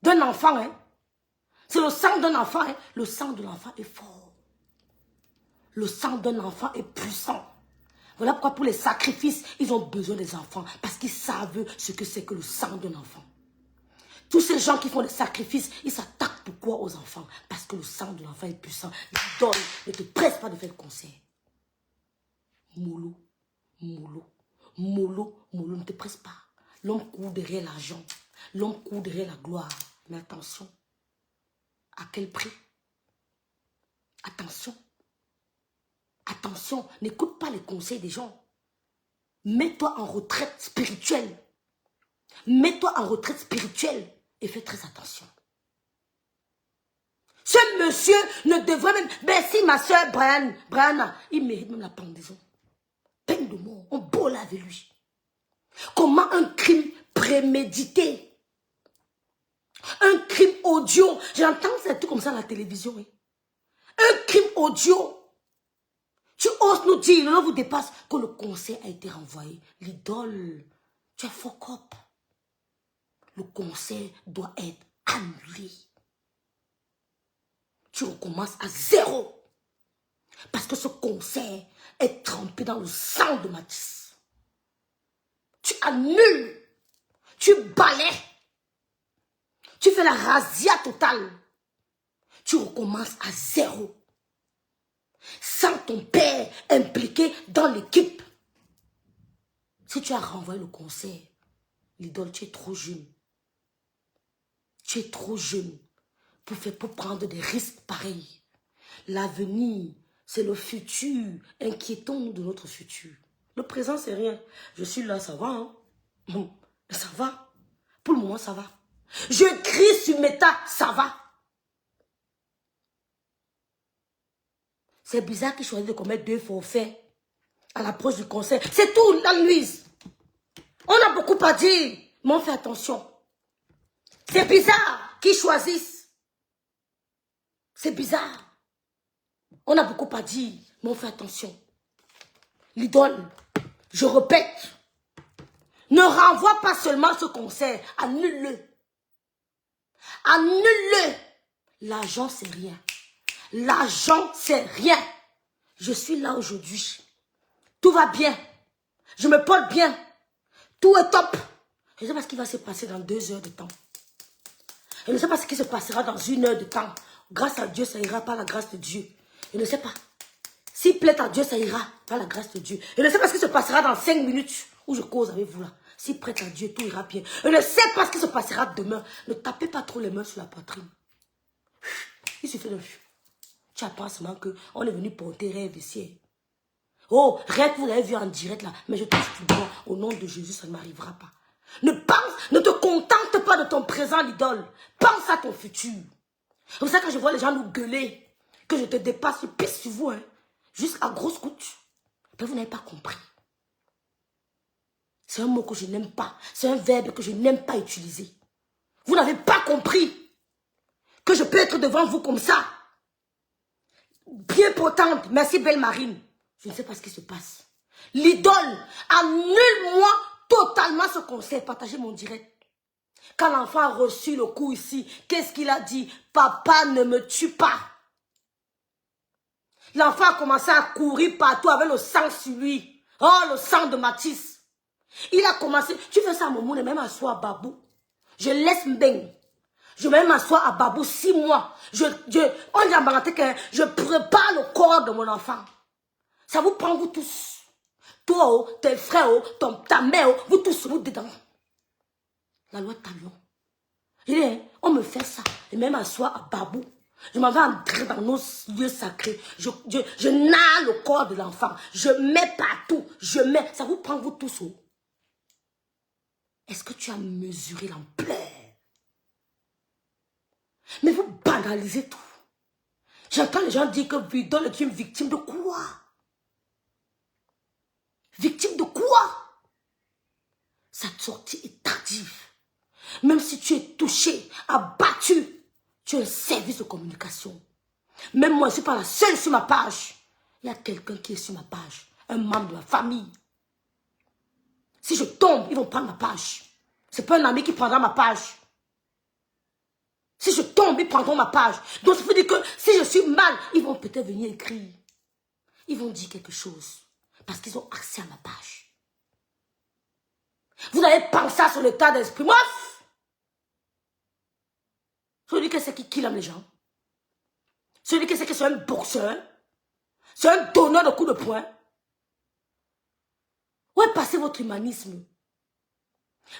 D'un enfant, hein? C'est le sang d'un enfant, hein? Le sang de l'enfant est fort. Le sang d'un enfant est puissant. Voilà pourquoi pour les sacrifices, ils ont besoin des enfants. Parce qu'ils savent ce que c'est que le sang d'un enfant. Tous ces gens qui font des sacrifices, ils s'attaquent pourquoi aux enfants? Parce que le sang de l'enfant est puissant. Ils donnent. Ne te presse pas de faire le conseil. Mollo, mollo, mollo, mollo, ne te presse pas. L'homme court derrière l'argent. L'homme court derrière la gloire. Mais attention. À quel prix? Attention. Attention, n'écoute pas les conseils des gens. Mets-toi en retraite spirituelle. Mets-toi en retraite spirituelle et fais très attention. Ce monsieur ne devrait même... Merci ma soeur Brianna, il mérite même la pendaison. Peine de mort, on bolle avec lui. Comment un crime prémédité, un crime audio, j'entends ces trucs comme ça à la télévision. Hein. Un crime audio. Tu oses nous dire, l'on vous dépasse, que le conseil a été renvoyé. L'idole, tu es fuck up. Le conseil doit être annulé. Tu recommences à 0. Parce que ce conseil est trempé dans le sang de Mathis. Tu annules. Tu balais. Tu fais la razzia totale. Tu recommences à 0. Sans ton père impliqué dans l'équipe. Si tu as renvoyé le conseil, l'idole, tu es trop jeune. Tu es trop jeune pour prendre des risques pareils. L'avenir, c'est le futur. Inquiétons-nous de notre futur. Le présent, c'est rien. Je suis là, ça va. Hein? Ça va. Pour le moment, ça va. Je crie sur Meta, ça va. C'est bizarre qu'ils choisissent de commettre 2 forfaits à l'approche du conseil. C'est tout, la nuise. On a beaucoup à dire, mais on fait attention. C'est bizarre qu'ils choisissent. C'est bizarre. On a beaucoup à dire, mais on fait attention. L'idole, je répète, ne renvoie pas seulement ce conseil, annule-le. Annule-le. L'argent, c'est rien. L'argent, c'est rien. Je suis là aujourd'hui. Tout va bien. Je me porte bien. Tout est top. Je ne sais pas ce qui va se passer dans 2 heures de temps. Je ne sais pas ce qui se passera dans 1 heure de temps. Grâce à Dieu, ça ira par la grâce de Dieu. Je ne sais pas. S'il plaît à Dieu, ça ira par la grâce de Dieu. Je ne sais pas ce qui se passera dans 5 minutes où je cause avec vous là. S'il prête à Dieu, tout ira bien. Je ne sais pas ce qui se passera demain. Ne tapez pas trop les mains sur la poitrine. Il suffit de... Tu apprends seulement qu'on est venu porter rêve ici. Oh, rêve, vous l'avez vu en direct là. Mais je touche du bois. Au nom de Jésus, ça ne m'arrivera pas. Ne te contente pas de ton présent, l'idole. Pense à ton futur. C'est pour ça que quand je vois les gens nous gueuler, que je te dépasse, je pisse sur vous, hein. Juste à grosse couche. Mais vous n'avez pas compris. C'est un mot que je n'aime pas. C'est un verbe que je n'aime pas utiliser. Vous n'avez pas compris que je peux être devant vous comme ça. Bien potente. Merci, belle Marine. Je ne sais pas ce qui se passe. L'idole annule moi totalement ce conseil. Partagez mon direct. Quand l'enfant a reçu le coup ici, qu'est-ce qu'il a dit? Papa ne me tue pas. L'enfant a commencé à courir partout avec le sang sur lui. Oh, le sang de Mathis. Il a commencé. Tu fais ça à Momoun et même asseoir à Babou. Je laisse Mbeng. Je vais m'asseoir à Babou 6 mois. On dit à Baraté que je prépare le corps de mon enfant. Ça vous prend vous tous. Toi, oh, tes frères, oh, ta mère, oh, vous tous, vous dedans. La loi de Talion. Je dis, on me fait ça. Et même asseoir à Babou. Je m'en vais entrer dans nos lieux sacrés. Je nage le corps de l'enfant. Je mets partout. Je mets. Ça vous prend vous tous, oh. Est-ce que tu as mesuré l'ampleur? Mais vous banalisez tout. J'entends les gens dire que Vidal est une victime de quoi? Victime de quoi? Cette sortie est tardive. Même si tu es touché, abattu, tu as un service de communication. Même moi, je ne suis pas la seule sur ma page. Il y a quelqu'un qui est sur ma page. Un membre de ma famille. Si je tombe, ils vont prendre ma page. Ce n'est pas un ami qui prendra ma page. Si je tombe, ils prendront ma page. Donc, ça veut dire que si je suis mal, ils vont peut-être venir écrire. Ils vont dire quelque chose. Parce qu'ils ont accès à ma page. Vous avez pensé sur l'état d'esprit. Moi, celui qui sait qui aime les gens. Celui qui sait que c'est un boxeur. C'est un donneur de coups de poing. Où est passé votre humanisme?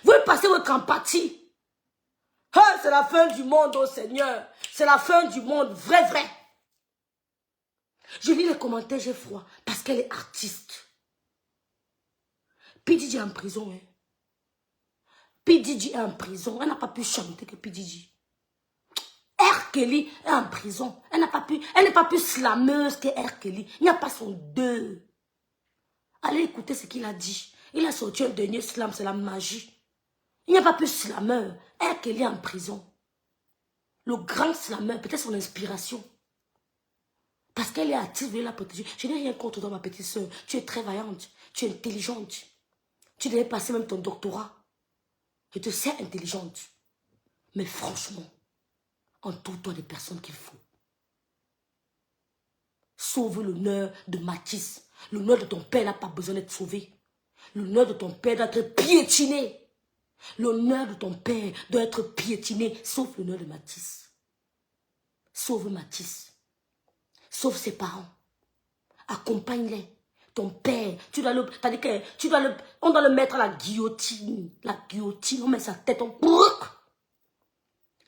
Où est passé votre empathie? Ah, c'est la fin du monde, oh Seigneur. C'est la fin du monde, vrai, vrai. Je lis les commentaires, j'ai froid, parce qu'elle est artiste. P. Diddy est en prison. Hein. P. Diddy est en prison. Elle n'a pas pu chanter que P. Diddy. R. Kelly est en prison. Elle n'est pas plus slameuse que R. Kelly. Il n'y a pas son deux. Allez écouter ce qu'il a dit. Il a sorti un dernier slam, c'est la magie. Il n'y a pas plus slameur. R. Kelly est en prison. Le grand slameur, peut-être son inspiration. Parce qu'elle est active, elle la protéger. Je n'ai rien contre toi, ma petite soeur. Tu es très vaillante. Tu es intelligente. Tu devais passer même ton doctorat. Je te sais intelligente. Mais franchement, entoure-toi des personnes qu'il faut. Sauve l'honneur de Mathis. L'honneur de ton père n'a pas besoin d'être sauvé. L'honneur de ton père doit être piétiné. L'honneur de ton père doit être piétiné. Sauf l'honneur de Mathis. Sauve Mathis. Sauve ses parents. Accompagne-les. Ton père, on doit le mettre à la guillotine. La guillotine, on met sa tête, on...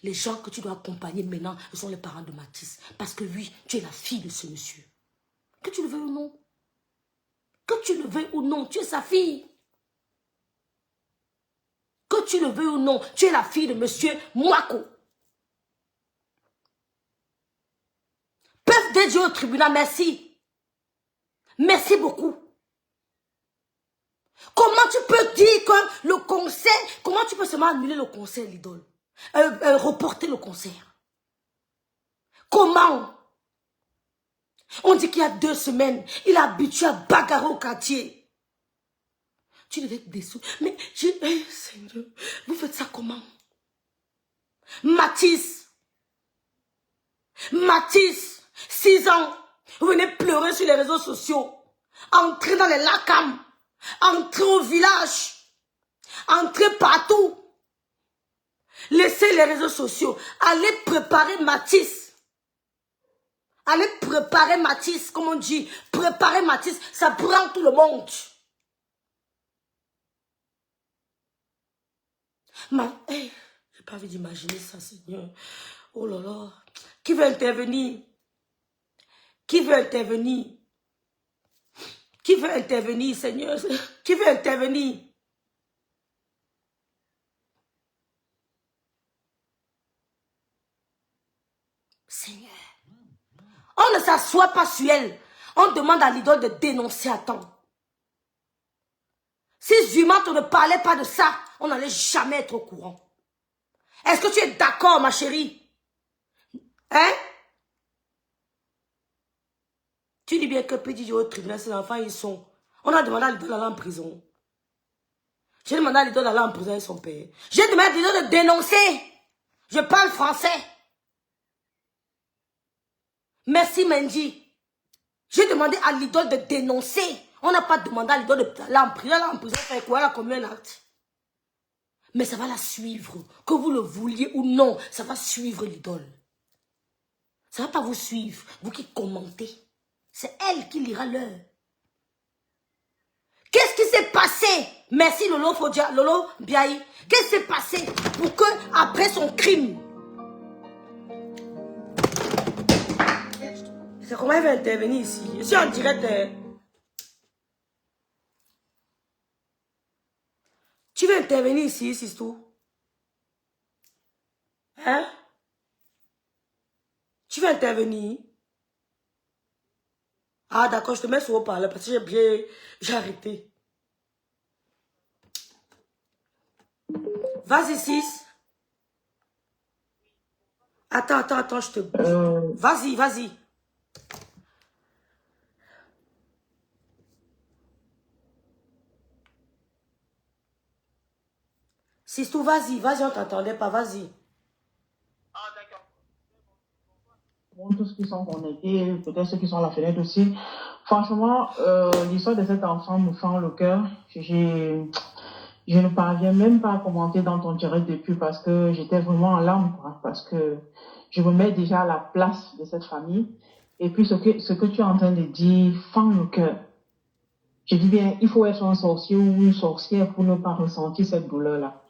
Les gens que tu dois accompagner maintenant, ce sont les parents de Mathis. Parce que oui, tu es la fille de ce monsieur. Que tu le veuilles ou non. Que tu le veuilles ou non, tu es sa fille. Que tu le veuilles ou non, tu es la fille de monsieur Mwako. Peuvent des dieux au tribunal, merci. Merci beaucoup. Comment tu peux dire que le concert, comment tu peux seulement annuler le concert, l'idole? Reporter le concert. Comment? On dit qu'il y a 2 semaines, il est habitué à bagarrer au quartier. Tu devais être déçu. Mais, Seigneur, vous faites ça comment? Mathis, 6 ans, vous venez pleurer sur les réseaux sociaux, entrer dans les lacams, entrer au village, entrer partout. Laissez les réseaux sociaux, allez préparer Mathis. Allez préparer Mathis, comme on dit, préparer Mathis, ça prend tout le monde. J'ai pas envie d'imaginer ça, Seigneur. Oh là là. Qui veut intervenir? Qui veut intervenir? Qui veut intervenir, Seigneur? Qui veut intervenir? Seigneur. On ne s'assoit pas sur elle. On demande à l'idole de dénoncer à temps. Si Zumanto ne parlait pas de ça, on n'allait jamais être au courant. Est-ce que tu es d'accord, ma chérie? Hein? Tu dis bien que petit au tribunal, ces enfants, ils sont... On a demandé à l'idole d'aller en prison. J'ai demandé à l'idole d'aller en prison avec son père. J'ai demandé à l'idole de dénoncer. Je parle français. Merci, Mendy. J'ai demandé à l'idole de dénoncer. On n'a pas demandé à l'idole d'aller en prison. Aller en prison, faire quoi? Elle a combien d'actes? Mais ça va la suivre. Que vous le vouliez ou non, ça va suivre l'idole. Ça ne va pas vous suivre. Vous qui commentez. C'est elle qui lira l'heure. Qu'est-ce qui s'est passé? Merci Lolo Fodia, Lolo Biaï. Qu'est-ce qui s'est passé pour que, après son crime, c'est comment elle va intervenir ici? Je suis en direct. Tu veux intervenir ici, c'est tout? Hein? Tu veux intervenir? Ah d'accord, je te mets sur haut-parleur parce que j'ai arrêté. Vas-y, 6. Attends, je te... Vas-y. Sistou, vas-y, on t'entendait pas, vas-y. Ah, d'accord. Bon, tous ceux qui sont connectés, peut-être ceux qui sont à la fenêtre aussi. Franchement, l'histoire de cet enfant me fend le cœur. Je ne parviens même pas à commenter dans ton direct depuis parce que j'étais vraiment en larmes, quoi, parce que je me mets déjà à la place de cette famille. Et puis, ce que tu es en train de dire fend le cœur. Je dis bien, il faut être un sorcier ou une sorcière pour ne pas ressentir cette douleur-là.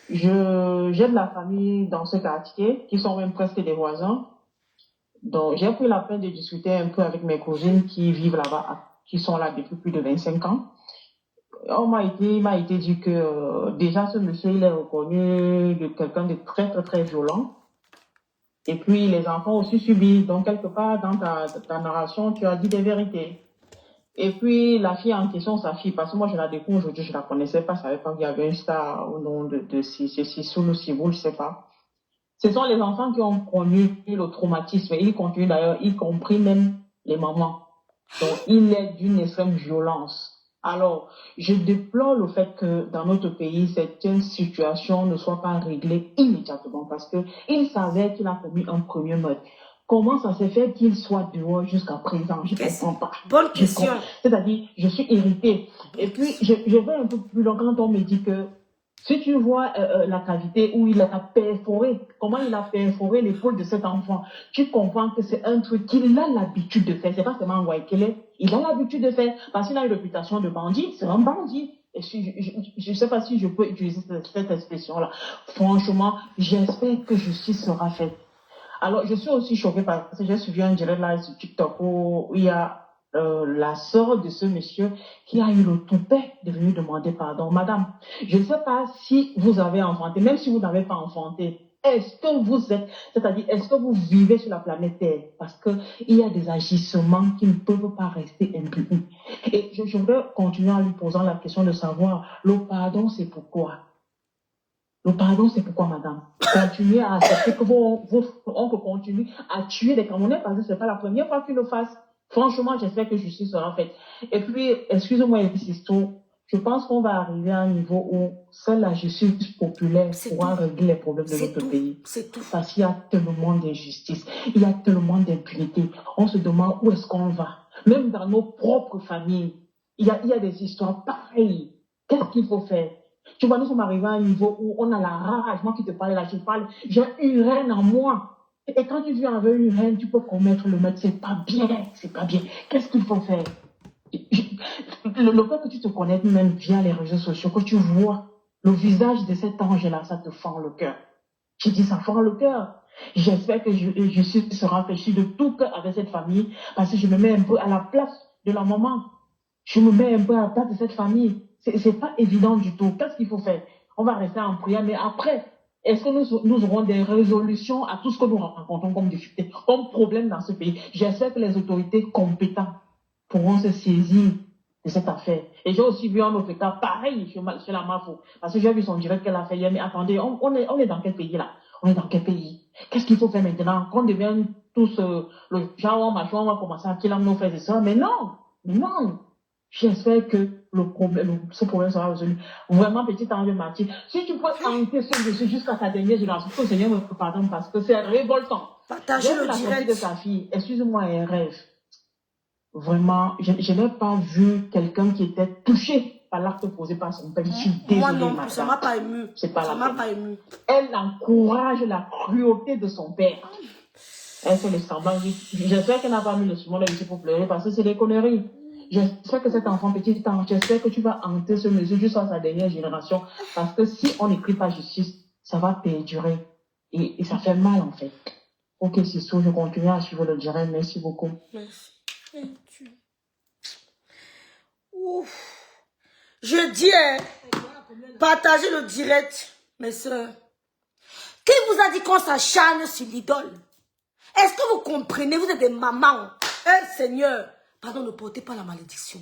J'ai de la famille dans ce quartier, qui sont même presque des voisins. Donc, j'ai pris la peine de discuter un peu avec mes cousines qui vivent là-bas, qui sont là depuis plus de 25 ans. Il m'a été dit que déjà ce monsieur, il est reconnu de quelqu'un de très, très, très violent. Et puis, les enfants aussi subissent. Donc, quelque part, dans ta narration, tu as dit des vérités. Et puis, la fille en question, sa fille, parce que moi, je la découvre aujourd'hui, je la connaissais pas, je savais pas qu'il y avait un star au nom de Sissoul ou Siboul, je sais pas. Ce sont les enfants qui ont connu le traumatisme. Ils continuent d'ailleurs, y compris même les mamans. Donc, il est d'une extrême violence. Alors, je déplore le fait que dans notre pays, cette situation ne soit pas réglée immédiatement parce que il savait qu'il a commis un premier meurtre. Comment ça s'est fait qu'il soit dehors jusqu'à présent? Je ne comprends pas. Bonne question. C'est-à-dire, je suis irritée. Et puis, je vais un peu plus loin quand on me dit que si tu vois la cavité où il a perforé, comment il a perforé l'épaule de cet enfant, tu comprends que c'est un truc qu'il a l'habitude de faire. C'est pas seulement Waikele, il a l'habitude de faire parce qu'il a une réputation de bandit, c'est un bandit. Et je ne sais pas si je peux utiliser cette expression-là. Franchement, j'espère que justice sera faite. Alors, je suis aussi choquée parce que j'ai suivi un direct live sur TikTok où il y a la sœur de ce monsieur qui a eu le toupet de venir demander pardon. Madame, je ne sais pas si vous avez enfanté, même si vous n'avez pas enfanté, est-ce que vous êtes, c'est-à-dire, est-ce que vous vivez sur la planète Terre? Parce qu'il y a des agissements qui ne peuvent pas rester impunis. Et je voudrais continuer en lui posant la question de savoir, le pardon, c'est pourquoi? Le pardon, c'est pourquoi, madame? Continuez à accepter que vos oncles continuent à tuer des Camerounais parce que ce n'est pas la première fois qu'ils le fassent. Franchement, j'espère que justice sera faite. Et puis, excusez-moi, Sisto, je pense qu'on va arriver à un niveau où seule la justice populaire pourra régler les problèmes de notre pays. C'est tout. Parce qu'il y a tellement d'injustice, il y a tellement d'impunité. On se demande où est-ce qu'on va. Même dans nos propres familles, il y a des histoires pareilles. Qu'est-ce qu'il faut faire? Tu vois, nous sommes arrivés à un niveau où on a la rage. Moi qui te parle là, je parle, j'ai une reine en moi. Et quand tu viens avec une reine, tu peux commettre le meurtre. C'est pas bien, c'est pas bien. Qu'est-ce qu'il faut faire? Le fait que tu te connectes même via les réseaux sociaux, que tu vois le visage de cet ange-là, ça te fend le cœur. Je dis, ça fend le cœur. J'espère que je serai réfléchi de tout cœur avec cette famille, parce que je me mets un peu à la place de la maman. Je me mets un peu à la place de cette famille. C'est pas évident du tout. Qu'est-ce qu'il faut faire? On va rester en prière, mais après, est-ce que nous aurons des résolutions à tout ce que nous rencontrons comme difficulté, comme problème dans ce pays? J'espère que les autorités compétentes pourront se saisir de cette affaire. Et j'ai aussi vu un autre cas pareil chez la MAFO. Parce que j'ai vu son direct qu'elle a fait hier. Mais attendez, on est dans quel pays là? On est dans quel pays? Qu'est-ce qu'il faut faire maintenant? Qu'on devienne tous le genre, machin, on va commencer à killer nos frères et sœurs. Mais non! Non! J'espère que ce problème sera résolu. Vraiment, petit ange Mathieu, si tu peux hanter ce monsieur jusqu'à sa dernière génération, que le Seigneur me pardonne parce que c'est révoltant. Partagez le la sortie direct de sa fille, excusez-moi, un rêve. Vraiment, je n'ai pas vu quelqu'un qui était touché par l'acte posé par son père. Je suis désolée, moi non plus, madame. ça m'a pas ému. C'est pas Ça la m'a peine. pas ému. Elle encourage la cruauté de son père. Elle fait le semblant. J'espère qu'elle n'a pas mis le souvent ici pour pleurer parce que c'est des conneries. J'espère que cet enfant petit temps, j'espère que tu vas hanter ce monsieur jusqu'à sa dernière génération. Parce que si on n'écrit pas justice, ça va perdurer. Et ça fait mal en fait. Ok, c'est ça, je continue à suivre le direct. Merci beaucoup. Merci. Ouf. Je dis, partagez le direct, mes soeurs. Qui vous a dit qu'on s'acharne sur l'idole? Est-ce que vous comprenez? Vous êtes des mamans. Seigneur, pardon, ne portez pas la malédiction.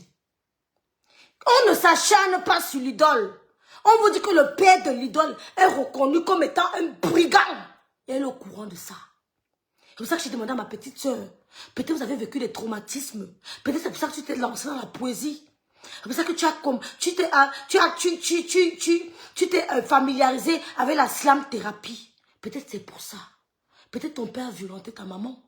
On ne s'acharne pas sur l'idole. On vous dit que le père de l'idole est reconnu comme étant un brigand. Et elle est au courant de ça. C'est pour ça que j'ai demandé à ma petite soeur. Peut-être vous avez vécu des traumatismes. Peut-être c'est pour ça que tu t'es lancé dans la poésie. C'est pour ça que tu t'es familiarisé avec la slam thérapie. Peut-être c'est pour ça. Peut-être ton père a violenté ta maman.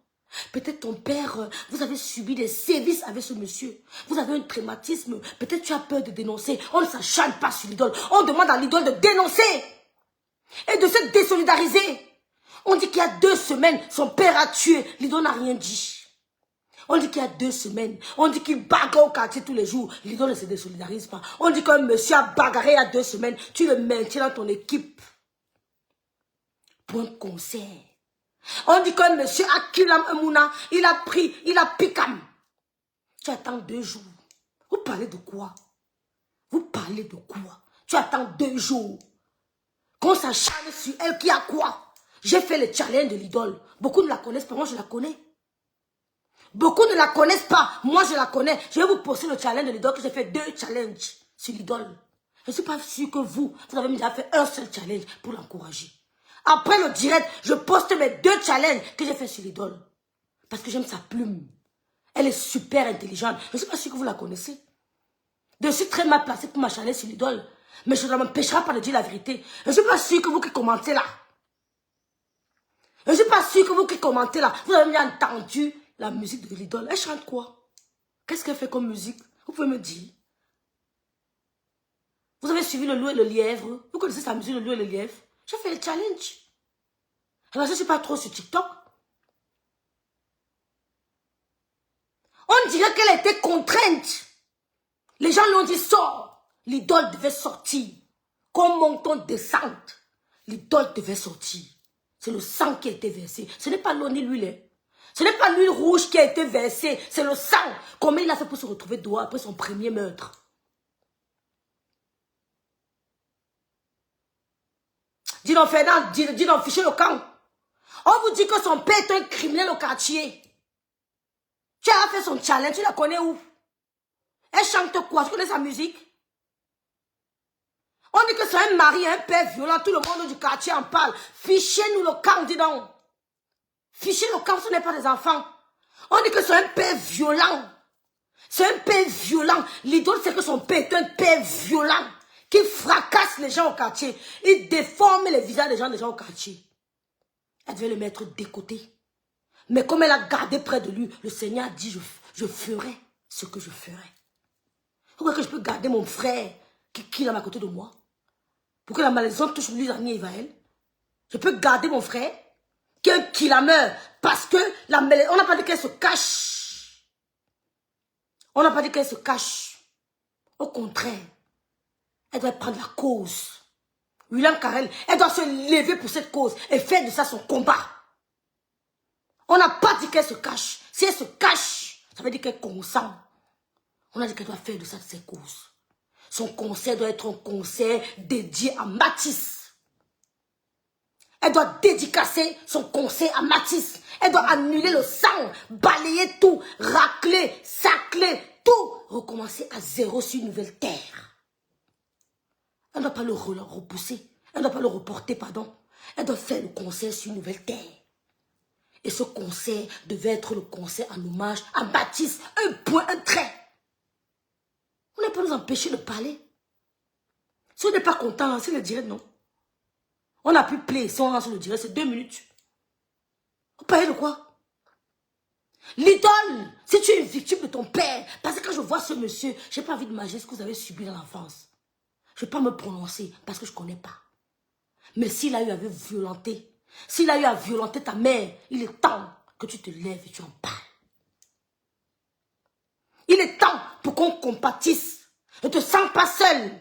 Peut-être ton père, vous avez subi des sévices avec ce monsieur. Vous avez un traumatisme. Peut-être tu as peur de dénoncer. On ne s'acharne pas sur l'idole. On demande à l'idole de dénoncer. Et de se désolidariser. On dit qu'il y a 2 semaines, son père a tué. L'idole n'a rien dit. On dit qu'il y a 2 semaines. On dit qu'il bagarre au quartier tous les jours. L'idole ne se désolidarise pas. On dit qu'un monsieur a bagarré il y a 2 semaines. Tu le maintiens dans ton équipe. Pour un concert. On dit qu'un monsieur a Kilam Emouna. Il a Picam. Tu attends 2 jours. Vous parlez de quoi? Vous parlez de quoi? Tu attends 2 jours. Qu'on s'acharne sur elle qui a quoi? J'ai fait le challenge de l'idole. Beaucoup ne la connaissent pas, moi je la connais. Beaucoup ne la connaissent pas, moi je la connais. Je vais vous poster le challenge de l'idole que j'ai fait 2 challenges sur l'idole. Je ne suis pas sûre que vous avez déjà fait un seul challenge pour l'encourager. Après le direct, je poste mes 2 challenges que j'ai fait sur l'idole. Parce que j'aime sa plume. Elle est super intelligente. Je ne suis pas sûre que vous la connaissez. Je suis très mal placée pour m'acharner sur l'idole. Mais je ne m'empêchera pas de dire la vérité. Je ne suis pas sûre que vous qui commentez là. Je ne suis pas sûre que vous qui commentez là, vous avez bien entendu la musique de l'idole. Elle chante quoi? Qu'est-ce qu'elle fait comme musique? Vous pouvez me dire. Vous avez suivi le loup et le lièvre. Vous connaissez sa musique, le loup et le lièvre? J'ai fait le challenge. Alors je ne suis pas trop sur TikTok. On dirait qu'elle était contrainte. Les gens lui ont dit sors. L'idole devait sortir. Comme monton descente. L'idole devait sortir. C'est le sang qui a été versé. Ce n'est pas l'eau ni l'huile. Ce n'est pas l'huile rouge qui a été versée. C'est le sang. Comment il a fait pour se retrouver dehors après son premier meurtre? Dis donc Fernand, dis donc fichez le camp. On vous dit que son père est un criminel au quartier. Tu as fait son challenge, tu la connais où? Elle chante quoi? Tu connais sa musique? On dit que c'est un mari, un père violent, tout le monde du quartier en parle. Fichez-nous le camp, dis donc. Fichez le camp, ce n'est pas des enfants. On dit que c'est un père violent. C'est un père violent. L'idole, c'est que son père est un père violent. Qui fracasse les gens au quartier. Il déforme les visages des gens au quartier. Elle devait le mettre de côté. Mais comme elle a gardé près de lui, le Seigneur a dit, je ferai ce que je ferai. Pourquoi que je peux garder mon frère qui est à côté de moi? Pour que la malédiction touche lui, Annie et Vaël. Je peux garder mon frère qui la meurt. Parce que la malédiction, on n'a pas dit qu'elle se cache. On n'a pas dit qu'elle se cache. Au contraire, elle doit prendre la cause. William Carrel, elle doit se lever pour cette cause et faire de ça son combat. On n'a pas dit qu'elle se cache. Si elle se cache, ça veut dire qu'elle consent. On a dit qu'elle doit faire de ça ses causes. Son concert doit être un concert dédié à Matisse. Elle doit dédicacer son concert à Matisse. Elle doit annuler le sang, balayer tout, racler, sacler, tout. recommencer à zéro sur une nouvelle terre. Elle ne doit pas le repousser. Elle ne doit pas le reporter, pardon. Elle doit faire le concert sur une nouvelle terre. Et ce concert devait être le concert en hommage à Baptiste. Un point, un trait. Vous n'allez pas nous empêcher de parler. Si on n'est pas content, lancez le direct, non. On a pu play. Si on lance le direct, c'est 2 minutes. Vous parlez de quoi? L'idole, si tu es une victime de ton père, parce que quand je vois ce monsieur, je n'ai pas envie d'imaginer ce que vous avez subi dans l'enfance. Je ne vais pas me prononcer parce que je ne connais pas. Mais s'il a eu à violenter, s'il a eu à violenter ta mère, il est temps que tu te lèves et tu en parles. Il est temps pour qu'on compatisse. Ne te sens pas seul.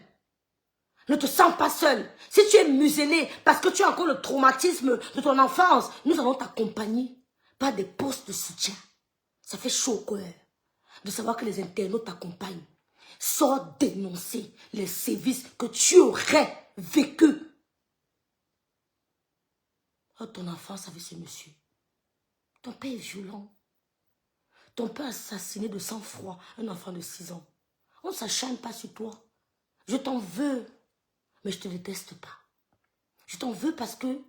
Ne te sens pas seul. Si tu es muselé parce que tu as encore le traumatisme de ton enfance, nous allons t'accompagner par des postes de soutien. Ça fait chaud au cœur de savoir que les internautes t'accompagnent. Sors dénoncer les sévices que tu aurais vécus. Oh, ton enfance avec ce monsieur. Ton père est violent. Ton père a assassiné de sang-froid un enfant de 6 ans. On ne s'acharne pas sur toi. Je t'en veux, mais je ne te déteste pas. Je t'en veux parce que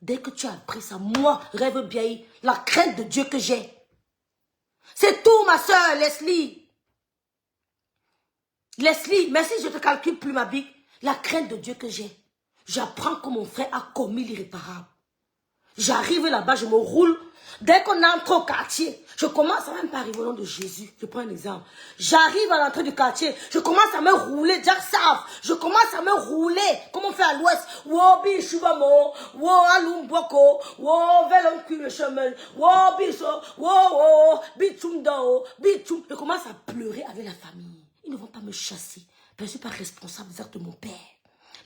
dès que tu as appris ça, moi, rêve bien, la crainte de Dieu que j'ai. C'est tout, ma soeur, Leslie. Leslie, merci, je ne te calcule plus, ma big. La crainte de Dieu que j'ai. J'apprends que mon frère a commis l'irréparable. J'arrive là-bas, je me roule. Dès qu'on entre au quartier, je commence à même pas arriver au nom de Jésus. Je prends un exemple. J'arrive à l'entrée du quartier, je commence à me rouler, Jack Sav. Je commence à me rouler, comme on fait à l'ouest. Wo bi shubamo, wo alum boko, wo velon cul chemin, wo biso, wo bi tumdo, bi tum. Je commence à pleurer avec la famille. Ils ne vont pas me chasser. Je ne suis pas responsable des actes de mon père.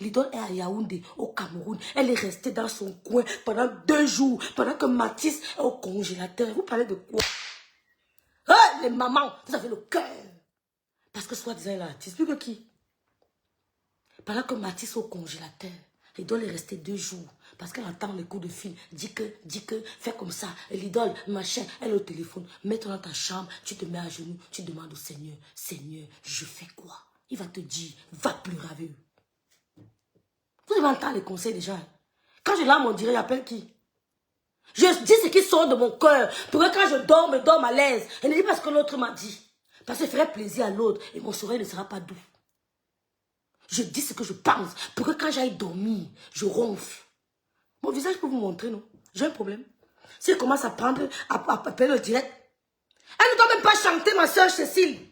L'idole est à Yaoundé, au Cameroun. Elle est restée dans son coin pendant 2 jours, pendant que Mathis est au congélateur. Vous parlez de quoi? Ah, les mamans, vous avez le cœur. Parce que soi-disant, elle est artiste. Plus que qui? Pendant que Mathis est au congélateur, l'idole est restée 2 jours. Parce qu'elle attend les coups de fil. Dis que, fais comme ça. Et l'idole, machin, elle est au téléphone. Mets-toi dans ta chambre, tu te mets à genoux, tu demandes au Seigneur, Seigneur, je fais quoi? Il va te dire, va pleurer avec eux. Vous devez entendre les conseils des gens. Quand je lâme, on dirait, j'appelle qui? Je dis ce qui sort de mon cœur. Pour que quand je dorme à l'aise. Et ne dis pas ce que l'autre m'a dit. Parce que ça ferait plaisir à l'autre. Et mon sommeil ne sera pas doux. Je dis ce que je pense. Pour que quand j'aille dormir, je ronfle. Mon visage peut vous montrer, non? J'ai un problème. Si elle commence à prendre, à appeler le direct. Elle ne doit même pas chanter, ma soeur Cécile.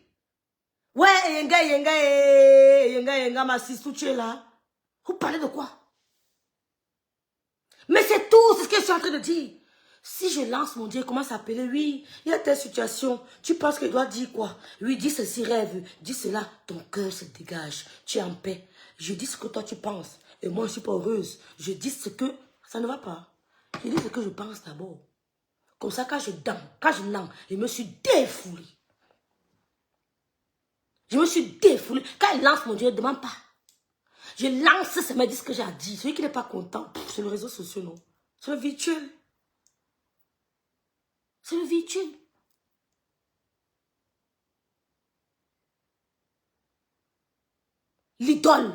Ouais, yenga, ma sister, tu es là. Vous parlez de quoi? Mais c'est tout, c'est ce que je suis en train de dire. Si je lance mon Dieu, il commence à appeler, oui, il y a telle situation, tu penses qu'il doit dire quoi? Oui, dis ceci, rêve, dis cela, ton cœur se dégage, tu es en paix. Je dis ce que toi tu penses, et moi je ne suis pas heureuse. Je dis ce que, ça ne va pas. Je dis ce que je pense d'abord. Comme ça, quand je langue, je me suis défoulée. Je me suis défoulée. Quand il lance mon Dieu, ne demande pas. Je lance, ça me dit ce que j'ai à dire. Celui qui n'est pas content, c'est le réseau social, non? C'est le virtuel. C'est le virtuel. L'idole.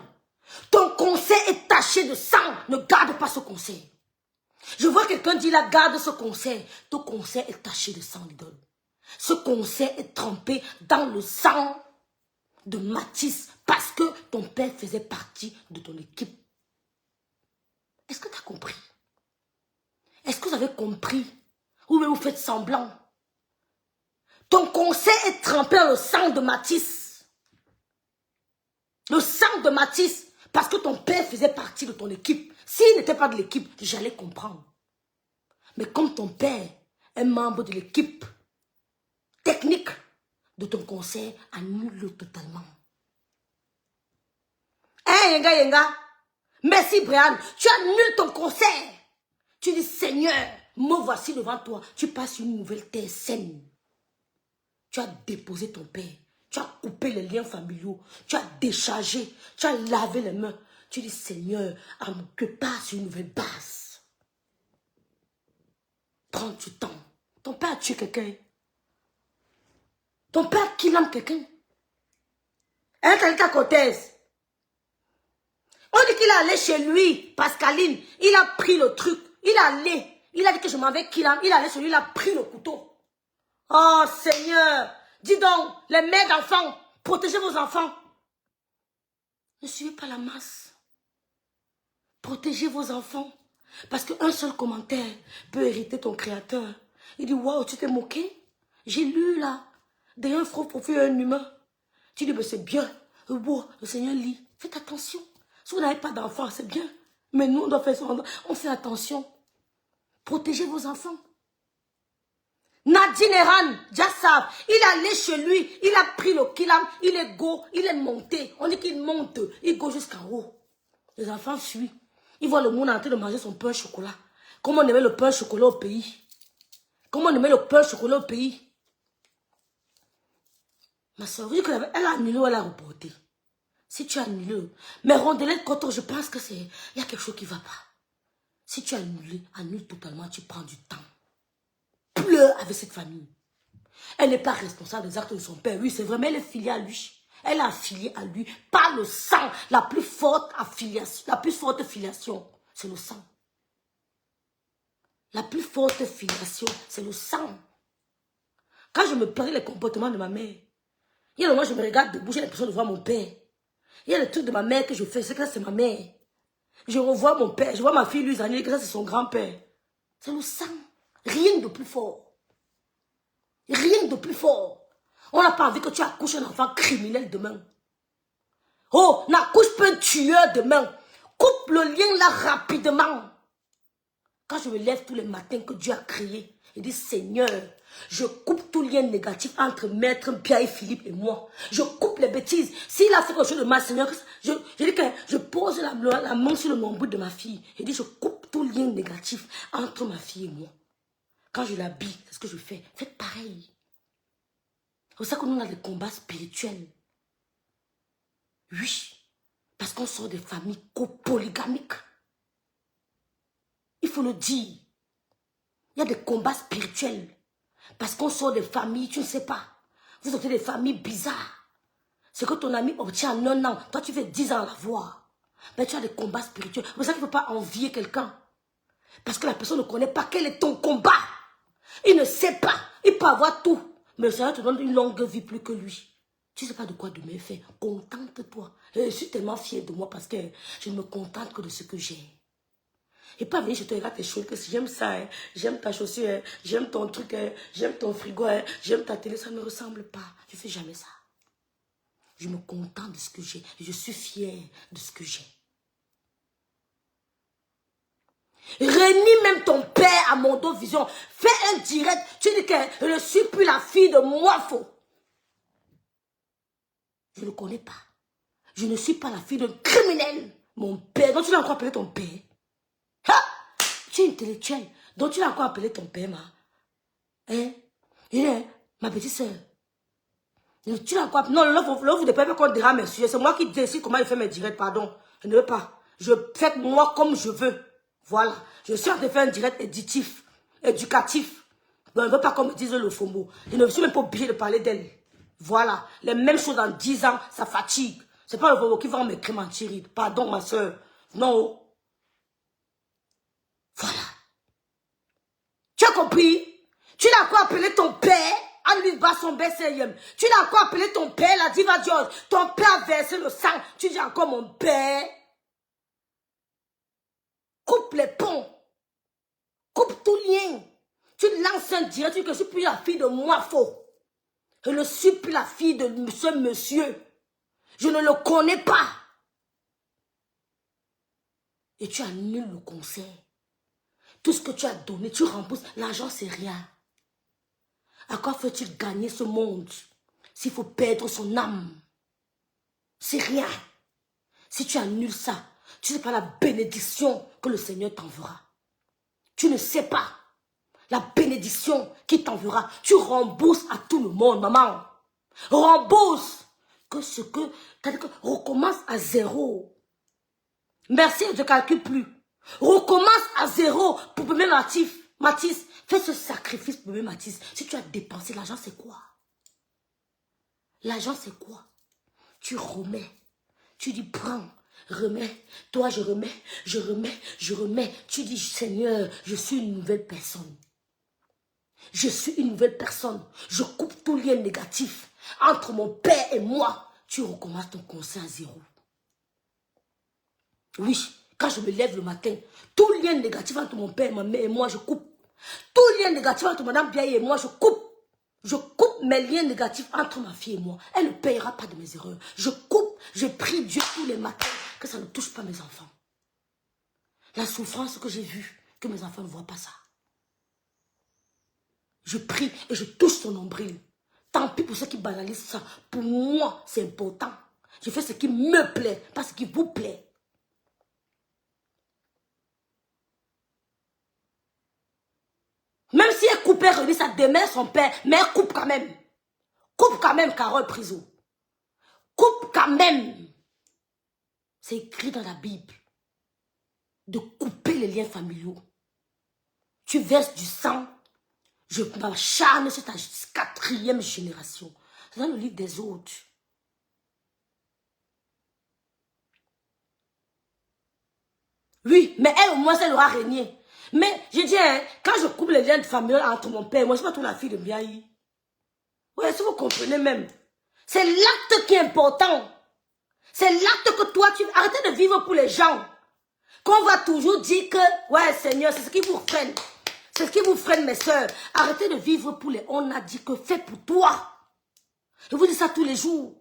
Ton conseil est taché de sang. Ne garde pas ce conseil. Je vois quelqu'un dire là, garde ce conseil. Ton conseil est taché de sang, l'idole. Ce conseil est trempé dans le sang de Mathis parce que ton père faisait partie de ton équipe. Est-ce que tu as compris? Est-ce que vous avez compris? Ou bien vous faites semblant? Ton conseil est trempé dans le sang de Mathis. Le sang de Mathis, parce que ton père faisait partie de ton équipe. S'il n'était pas de l'équipe, j'allais comprendre. Mais comme ton père est membre de l'équipe technique de ton conseil, annule-le totalement. Hein, Yenga. Merci, Brian. Tu annules ton conseil. Tu dis, Seigneur, me voici devant toi. Tu passes une nouvelle terre saine. Tu as déposé ton père. Tu as coupé les liens familiaux. Tu as déchargé. Tu as lavé les mains. Tu dis, Seigneur, que passe une nouvelle base. Prends du temps. Ton père a tué quelqu'un. Ton père kidnappe quelqu'un. Elle est à Cortez. On dit qu'il est allé chez lui, Pascaline. Il a pris le truc. Il est allé. Il a dit que je m'en vais qu'il a. Il est allé chez lui, il a pris le couteau. Oh Seigneur. Dis donc, les mères d'enfants, protégez vos enfants. Ne suivez pas la masse. Protégez vos enfants. Parce qu'un seul commentaire peut hériter ton créateur. Il dit, waouh, tu t'es moqué? J'ai lu là. D'ailleurs, un faux profil un humain. Tu dis, mais c'est bien. Le Seigneur lit. Faites attention. Si vous n'avez pas d'enfants, c'est bien. Mais nous, on fait attention. Protégez vos enfants. Nadine Eran, Jassab, il est allé chez lui, il a pris le kilam, il est go, il est monté. On dit qu'il monte, il go jusqu'en haut. Les enfants fuient. Ils voient le monde en train de manger son pain au chocolat. Comment on aimait le pain au chocolat au pays? Comment on aimait le pain au chocolat au pays? Ma soeur, vous dites qu'elle a annulé ou elle a reporté? Si tu as annulé, mais Rondelette Koto, je pense que il y a quelque chose qui ne va pas. Si tu as annulé, annule totalement, tu prends du temps. Pleure avec cette famille. Elle n'est pas responsable des actes de son père. Oui, c'est vrai, mais elle est filiée à lui. Elle est affiliée à lui par le sang. La plus forte affiliation, la plus forte filiation, c'est le sang. La plus forte filiation, c'est le sang. Quand je me plains les comportements de ma mère, il y a le moment où je me regarde debout, j'ai l'impression de voir mon père. Il y a le truc de ma mère que je fais, c'est que ça c'est ma mère. Je revois mon père, je vois ma fille Luzanie, que ça c'est son grand-père. C'est le sang. Rien de plus fort. Rien de plus fort. On n'a pas envie que tu accouches un enfant criminel demain. Oh, n'accouche pas un tueur demain. Coupe le lien là rapidement. Quand je me lève tous les matins que Dieu a créé, il dit Seigneur, je coupe tout lien négatif entre Maître Bia et Philippe et moi. Je coupe les bêtises. S'il a fait quelque chose de mal, Seigneur, je dis que je pose la main sur le nombril de ma fille. Il dit je coupe tout lien négatif entre ma fille et moi. Quand je l'habille, c'est ce que je fais. Faites pareil. C'est pour ça que nous on a des combats spirituels. Oui. Parce qu'on sort des familles copolygamiques. Il faut le dire. Il y a des combats spirituels. Parce qu'on sort des familles, tu ne sais pas. Vous sortez des familles bizarres. C'est que ton ami obtient en 1 an. Toi, tu fais 10 ans à la voir. Mais tu as des combats spirituels. C'est pour ça qu'il ne faut pas envier quelqu'un. Parce que la personne ne connaît pas quel est ton combat. Il ne sait pas. Il peut avoir tout. Mais le Seigneur te donne une longue vie plus que lui. Tu ne sais pas de quoi demain fait. Contente-toi. Je suis tellement fière de moi parce que je ne me contente que de ce que j'ai. Et pas venir, je te regarde tes choses, que si j'aime ça, hein, j'aime ta chaussure, hein, j'aime ton truc, hein, j'aime ton frigo, hein, j'aime ta télé, ça ne me ressemble pas. Je ne fais jamais ça. Je me contente de ce que j'ai. Je suis fière de ce que j'ai. Réunis même ton père à Mondo Vision. Fais un direct. Tu dis que je ne suis plus la fille de Moifo. Je ne le connais pas. Je ne suis pas la fille d'un criminel. Mon père, donc tu l'as encore appelé ton père. Ha! Tu es intellectuel. Donc tu l'as encore appelé ton père, ma. Hein? Il est ma petite soeur. Tu l'as encore appelé. Non, là, vous ne pouvez pas qu'on dira, monsieur. C'est moi qui décide comment il fait mes directs, pardon. Je ne veux pas. Je fais moi comme je veux. Voilà. Je suis en train de faire un direct éducatif. Donc, je ne veux pas qu'on me dise le faux mot. Je ne suis même pas obligé de parler d'elle. Voilà. Les mêmes choses dans 10 ans, ça fatigue. C'est pas le faux mot qui va m'écrire mentir. Pardon, ma soeur. Non. Voilà. Tu as compris? Tu l'as encore appelé ton père. Anne-Louise Basson BCM. Tu l'as encore appelé ton père, la diva George. Ton père a versé le sang. Tu dis encore mon père. Coupe les ponts. Coupe tout lien. Tu lances un direct. Tu dis que je ne suis plus la fille de Moifo. Je ne suis plus la fille de ce monsieur. Je ne le connais pas. Et tu annules le concert. Tout ce que tu as donné, tu rembourses. L'argent, c'est rien. À quoi faut-il gagner ce monde s'il faut perdre son âme? C'est rien. Si tu annules ça, tu ne sais pas la bénédiction que le Seigneur t'enverra. Tu ne sais pas la bénédiction qu'il t'enverra. Tu rembourses à tout le monde, maman. Rembourse. Que ce que... C'est-à-dire que recommence à zéro. Merci, je ne calcule plus. Recommence à zéro pour bébé Mathis. Fais ce sacrifice pour bébé Mathis. Si tu as dépensé, l'argent c'est quoi? L'argent c'est quoi? tu remets. Tu dis, prends, remets. Toi, je remets, je remets, je remets. Tu dis, Seigneur, je suis une nouvelle personne. Je suis une nouvelle personne. Je coupe tout lien négatif entre mon père et moi. Tu recommences ton conseil à zéro. Oui, quand je me lève le matin, tout lien négatif entre mon père, ma mère et moi, je coupe. Tout lien négatif entre madame Biaye et moi, je coupe. Je coupe mes liens négatifs entre ma fille et moi. Elle ne payera pas de mes erreurs. Je coupe, je prie Dieu tous les matins que ça ne touche pas mes enfants. La souffrance que j'ai vue, que mes enfants ne voient pas ça. Je prie et je touche son nombril. Tant pis pour ceux qui banalisent ça. Pour moi, c'est important. Je fais ce qui me plaît, pas ce qui vous plaît. Même si elle coupait René, ça demeure son père, mais elle coupe quand même. Coupe quand même, Carole Priso. Coupe quand même. C'est écrit dans la Bible. De couper les liens familiaux. Tu verses du sang. Je m'acharne sur ta 4e génération. C'est dans le livre des autres. Oui, mais elle au moins, elle aura régné. Mais je dis, hein, quand je coupe les liens de famille entre mon père et moi, je ne suis pas trop la fille de Biaye. Oui, si vous comprenez même. C'est l'acte qui est important. C'est l'acte que toi, tu... Arrêtez de vivre pour les gens. Qu'on va toujours dire que, ouais, Seigneur, c'est ce qui vous freine. C'est ce qui vous freine, mes soeurs. Arrêtez de vivre pour les... On a dit que fais pour toi. Je vous dis ça tous les jours.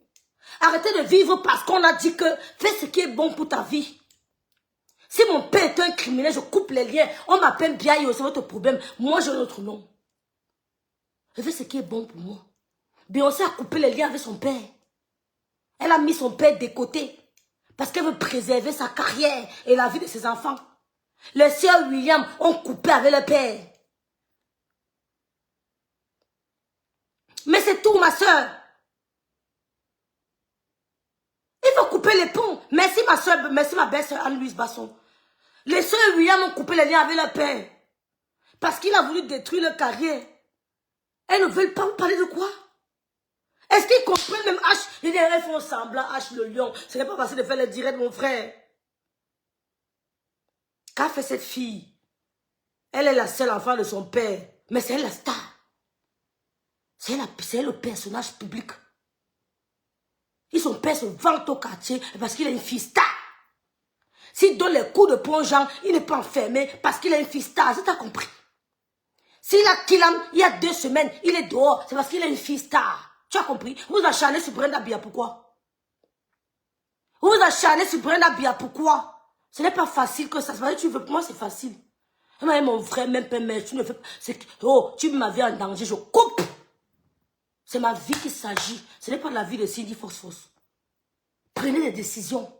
Arrêtez de vivre parce qu'on a dit que fais ce qui est bon pour ta vie. Si mon père est un criminel, je coupe les liens. On m'appelle Biaye, c'est votre problème. Moi, j'ai un autre nom. Je fais ce qui est bon pour moi. Beyoncé a coupé les liens avec son père. Elle a mis son père de côté. Parce qu'elle veut préserver sa carrière et la vie de ses enfants. Les sœurs William ont coupé avec le père. Mais c'est tout, ma soeur. Il faut couper les ponts. Merci ma soeur, merci ma belle-soeur Anne-Louise Basson. Les sœurs William ont coupé les liens avec leur père. Parce qu'il a voulu détruire leur carrière. Elles ne veulent pas vous parler de quoi? Est-ce qu'ils comprennent même H? Elles font semblant, H le lion. Ce n'est pas facile de faire le direct, mon frère. Qu'a fait cette fille? Elle est la seule enfant de son père. Mais c'est elle la star. C'est elle le personnage public. Et son père se vante au quartier parce qu'il a une fille star. S'il donne les coups de plongeant, il n'est pas enfermé parce qu'il a une fille star. Tu as compris? S'il a Kilam, il y a 2 semaines, il est dehors. C'est parce qu'il a une fille star. Tu as compris? Vous acharnez sur Brenda Bia, pourquoi? Vous acharnez sur Brenda Bia, pourquoi? Ce n'est pas facile que ça. Tu veux, pour moi, c'est facile. Mon frère, même père, mais tu ne fais pas. Oh, tu mets ma vie en danger, je coupe. C'est ma vie qu'il s'agit. Ce n'est pas la vie de Cindy Fox. Prenez des décisions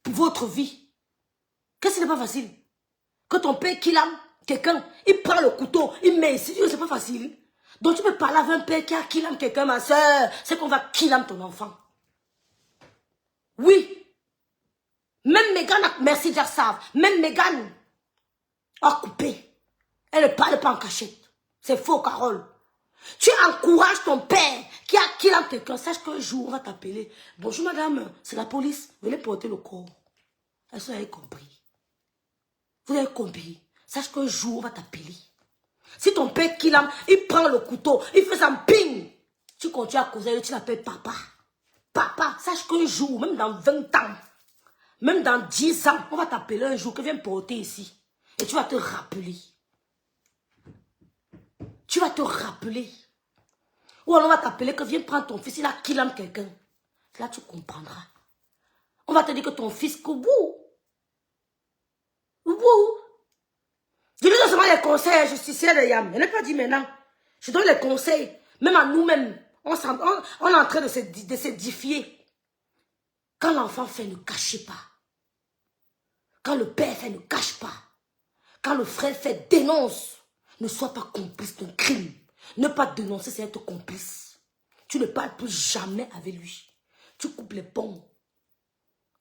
pour votre vie. Qu'est-ce que ce n'est pas facile? Que ton père Kilam, quelqu'un, il prend le couteau, il met ici, c'est pas facile. Donc tu peux parler avec un père qui a Kilam quelqu'un, ma soeur, c'est qu'on va Kilam ton enfant. Oui. Même Megan, merci Jassav, même Megan a coupé. Elle ne parle pas en cachette. C'est faux, Carole. Tu encourages ton père qui a Kilam quelqu'un. Sache qu'un jour, on va t'appeler. Bonjour madame, c'est la police. Venez porter le corps. Est-ce que vous avez compris? Vous avez compris? Sache qu'un jour, on va t'appeler. Si ton père Kilam, il prend le couteau, il fait ça ping. Tu continues à causer, tu l'appelles papa. Papa, sache qu'un jour, même dans 20 ans, même dans 10 ans, on va t'appeler un jour que viens porter ici. Et tu vas te rappeler. Tu vas te rappeler. Ou alors on va t'appeler que viens prendre ton fils, il a Kilam quelqu'un. Là, tu comprendras. On va te dire que ton fils, Koubou. Je lui donne seulement les conseils justiciers de Yam. Je n'ai pas dit maintenant. Je donne les conseils. Même à nous-mêmes. On est en train de s'édifier. Quand l'enfant fait, ne cachez pas. Quand le père fait, ne cache pas. Quand le frère fait, dénonce. Ne sois pas complice d'un crime. Ne pas dénoncer, c'est être complice. Tu ne parles plus jamais avec lui. Tu coupes les ponts.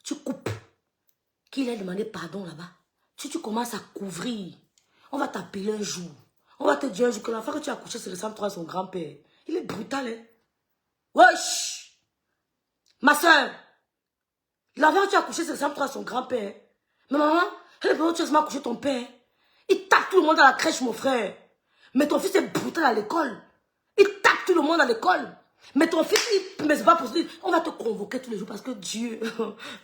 Tu coupes. Qu'il ait demandé pardon là-bas. Si tu commences à couvrir, on va t'appeler un jour. On va te dire un jour que l'enfant que tu as couché, c'est le 103 son grand-père. Il est brutal, hein. Wesh! Ma soeur, La veille où tu as couché, c'est simple, toi, son grand-père. Mais maman, elle veut tu as couché ton père. Il tape tout le monde à la crèche, mon frère. Mais ton fils est brutal à l'école. Il tape tout le monde à l'école. Mais ton fils, mais c'est pas possible. On va te convoquer tous les jours parce que Dieu,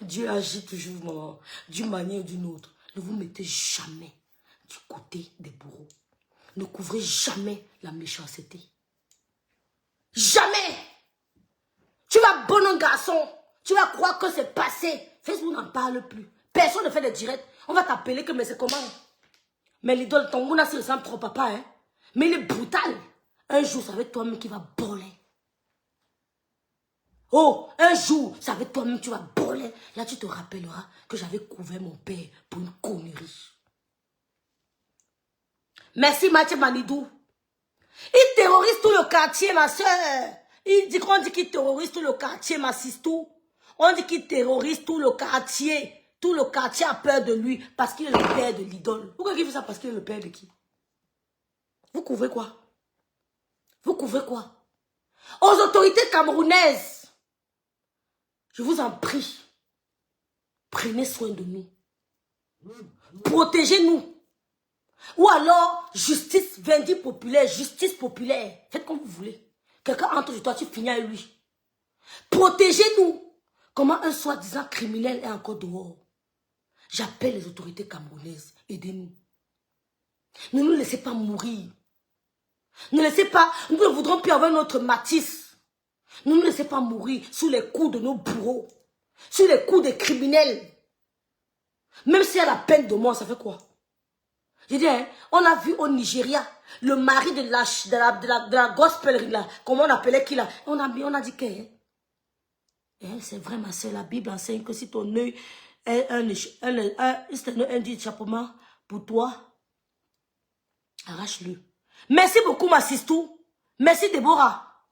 Dieu agit toujours, maman. D'une manière ou d'une autre. Ne vous mettez jamais du côté des bourreaux. Ne couvrez jamais la méchanceté. Jamais. Tu vas bon un garçon. Tu vas croire que c'est passé. Facebook n'en parle plus. Personne ne fait des directs. On va t'appeler que mais c'est comment? Mais l'idole, ton goût, se ressemble trop papa, hein. Mais il est brutal. Un jour, ça va être toi-même qui va boler. Oh, un jour, ça va être toi-même qui va boler. Là, tu te rappelleras que j'avais couvert mon père pour une connerie. Merci, Mathieu Manidou. Il terrorise tout le quartier, ma soeur. On dit qu'il terrorise tout le quartier, ma sistou. On dit qu'il terrorise tout le quartier. Tout le quartier a peur de lui parce qu'il est le père de l'idole. Pourquoi il fait ça? Parce qu'il est le père de qui? Vous couvrez quoi? Vous couvrez quoi? Aux autorités camerounaises, je vous en prie, prenez soin de nous. Protégez-nous. Ou alors, justice, vindicte populaire, justice populaire. Faites comme vous voulez. Quelqu'un entre chez toi, tu finis avec lui. Protégez-nous. Comment un soi-disant criminel est encore dehors? J'appelle les autorités camerounaises. Aidez-nous. Ne nous laissez pas mourir. Ne laissez pas, nous ne voudrons plus avoir notre Matisse. Ne nous laissez pas mourir sous les coups de nos bourreaux. Sous les coups des criminels. Même s'il y a la peine de mort, ça fait quoi? Je dis, hein, on a vu au Nigeria, le mari de la gospel, là, comment on appelait qui là? On a dit que, hein, c'est vrai ma soeur, la Bible enseigne que si ton œil est un échappement pour toi, arrache-le. Merci beaucoup ma sistou. Merci Déborah.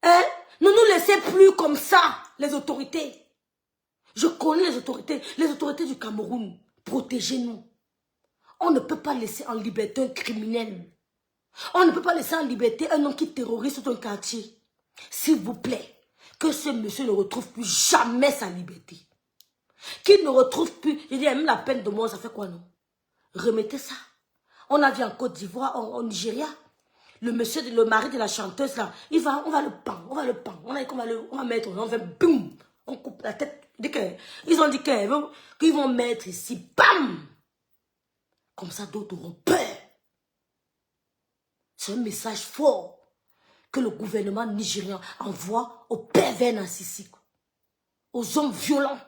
Hein? Ne nous laissez plus comme ça, les autorités. Je connais les autorités du Cameroun. Protégez-nous. On ne peut pas laisser en liberté un criminel. On ne peut pas laisser en liberté un homme qui terrorise tout un quartier. S'il vous plaît, que ce monsieur ne retrouve plus jamais sa liberté. Qu'il ne retrouve plus, je dis même la peine de mort, ça fait quoi non? Remettez ça. On a vu en Côte d'Ivoire, au Nigeria, le monsieur, le mari de la chanteuse là, on va le pendre, on va mettre, on va boum, on coupe la tête. Ils ont dit qu'ils vont mettre ici, bam! Comme ça, d'autres auront peur. C'est un message fort que le gouvernement nigérien envoie aux pervers narcissiques, aux hommes violents.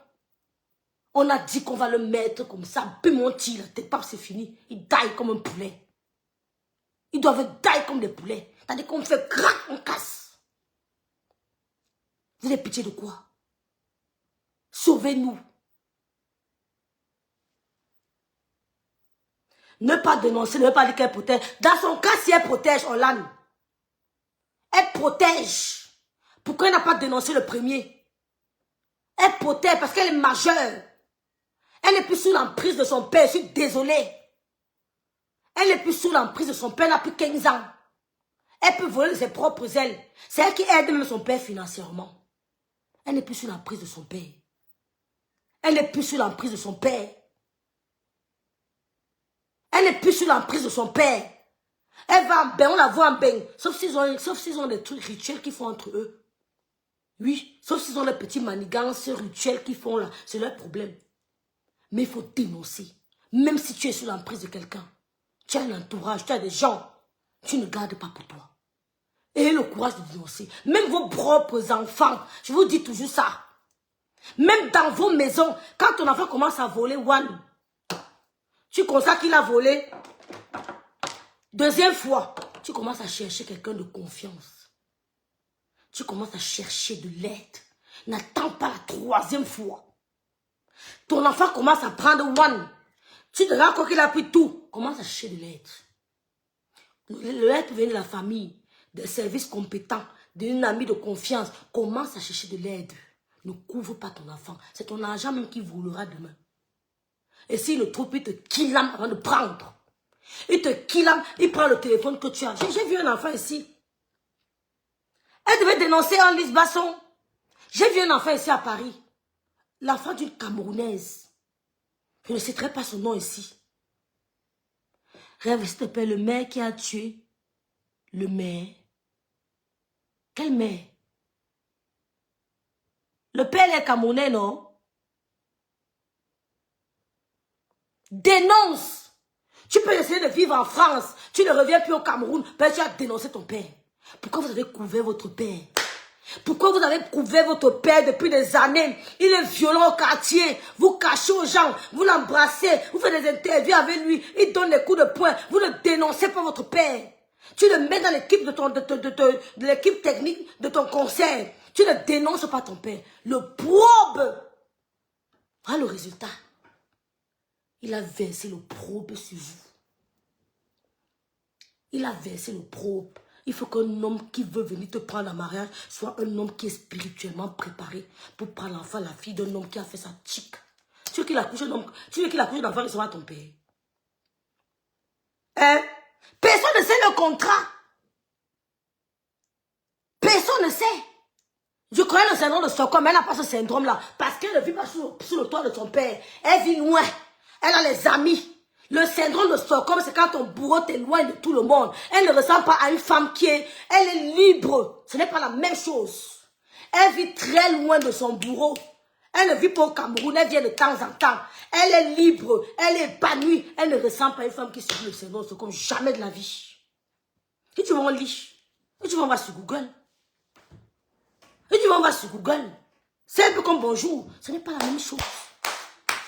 On a dit qu'on va le mettre comme ça, pimonti, la tête, c'est fini. Il daille comme un poulet. Ils doivent daille comme des poulets. C'est-à-dire qu'on fait crac, on casse. Vous avez pitié de quoi? Sauvez-nous. Ne pas dénoncer, ne pas dire qu'elle protège. Dans son cas, si elle protège, on l'âne. Elle protège. Pourquoi elle n'a pas dénoncé le premier? Elle protège parce qu'elle est majeure. Elle n'est plus sous l'emprise de son père. Je suis désolée. Elle n'est plus sous l'emprise de son père. Elle n'a plus 15 ans. Elle peut voler de ses propres ailes. C'est elle qui aide même son père financièrement. Elle n'est plus sous l'emprise de son père. Elle n'est plus sous l'emprise de son père. Elle n'est plus sous l'emprise de son père. Elle va en bain, on la voit en bain. Sauf s'ils ont des trucs rituels qu'ils font entre eux. Oui, sauf s'ils ont des petits manigances rituels qu'ils font là. C'est leur problème. Mais il faut dénoncer. Même si tu es sous l'emprise de quelqu'un. Tu as un entourage, tu as des gens. Tu ne gardes pas pour toi. Ayez le courage de dénoncer. Même vos propres enfants. Je vous dis toujours ça. Même dans vos maisons. Quand ton enfant commence à voler, one. Tu constates qu'il a volé. Deuxième fois, tu commences à chercher quelqu'un de confiance. Tu commences à chercher de l'aide. N'attends pas la troisième fois. Ton enfant commence à prendre one. Tu te rends compte qu'il a pris tout. Commence à chercher de l'aide. L'aide peut venir de la famille, des services compétents, d'une amie de confiance. Commence à chercher de l'aide. Ne couvre pas ton enfant. C'est ton argent même qui volera demain. Et s'il le trouve, il te killame avant de prendre. Il te killame, il prend le téléphone que tu as. J'ai vu un enfant ici. Elle devait dénoncer Annelise Basson. J'ai vu un enfant ici à Paris. l'enfant d'une Camerounaise. Je ne citerai pas son nom ici. Rêve, s'il te plaît, le maire qui a tué. Le maire. Quel maire? Le père est Camerounais, non? Dénonce. Tu peux essayer de vivre en France. Tu ne reviens plus au Cameroun. Parce que tu as dénoncé ton père. Pourquoi vous avez couvert votre père? Pourquoi vous avez couvert votre père depuis des années? Il est violent au quartier. Vous cachez aux gens. Vous l'embrassez. Vous faites des interviews avec lui. Il donne des coups de poing. Vous ne dénoncez pas votre père. Tu le mets dans l'équipe de l'équipe technique de ton conseil. Tu ne dénonces pas ton père. Le probe. Voilà le résultat. Il a versé le probe sur vous. Il a versé le probe. Il faut qu'un homme qui veut venir te prendre en mariage soit un homme qui est spirituellement préparé pour prendre l'enfant, la fille d'un homme qui a fait sa chic. Tu veux qu'il accouche d'un homme, tu veux qu'il accouche d'un enfant qui sera ton père. Hein? Personne ne sait le contrat. Personne ne sait. Je connais le syndrome de Stockholm, mais elle n'a pas ce syndrome-là. Parce qu'elle ne vit pas sous le toit de son père. Elle vit loin. Elle a les amis. Le syndrome de Stockholm, c'est quand ton bourreau t'éloigne de tout le monde. Elle ne ressemble pas à une femme elle est libre. Ce n'est pas la même chose. Elle vit très loin de son bourreau. Elle ne vit pas au Cameroun, elle vient de temps en temps. Elle est libre, elle est épanouie. Elle ne ressemble pas à une femme qui subit le syndrome de Stockholm. Jamais de la vie. Si tu vas en lit, si tu vas sur Google. Si tu vas sur Google. C'est un peu comme bonjour. Ce n'est pas la même chose.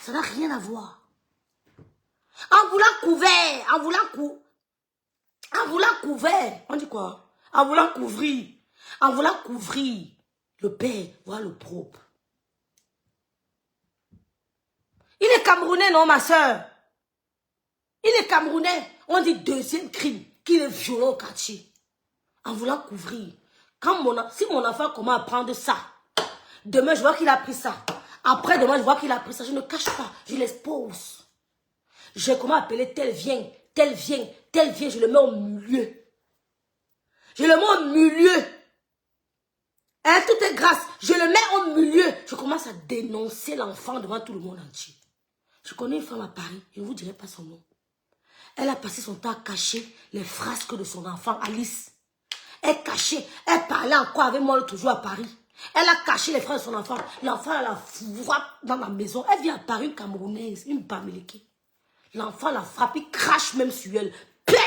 Ça n'a rien à voir. En voulant couvert, on dit quoi? En voulant couvrir le père, voilà le probe. Il est Camerounais, non, ma soeur? Il est Camerounais. On dit deuxième crime, qu'il est violent au quartier. En voulant couvrir. Si mon enfant commence à prendre ça, demain je vois qu'il a pris ça. Après demain je vois qu'il a pris ça. Je ne cache pas, je l'expose. Je comment appeler tel vient, tel vient, tel vient. Je le mets au milieu. Je le mets au milieu. Hein, tout est grâce. Je le mets au milieu. Je commence à dénoncer l'enfant devant tout le monde entier. Je connais une femme à Paris. Je ne vous dirai pas son nom. Elle a passé son temps à cacher les frasques de son enfant, Alice. Elle cachait. Elle parlait encore avec moi toujours à Paris. Elle a caché les frasques de son enfant. L'enfant, elle la frappe dans la maison. Elle vient à Paris, une Camerounaise, une Bamileke. L'enfant la frappe, il crache même sur elle. Plais!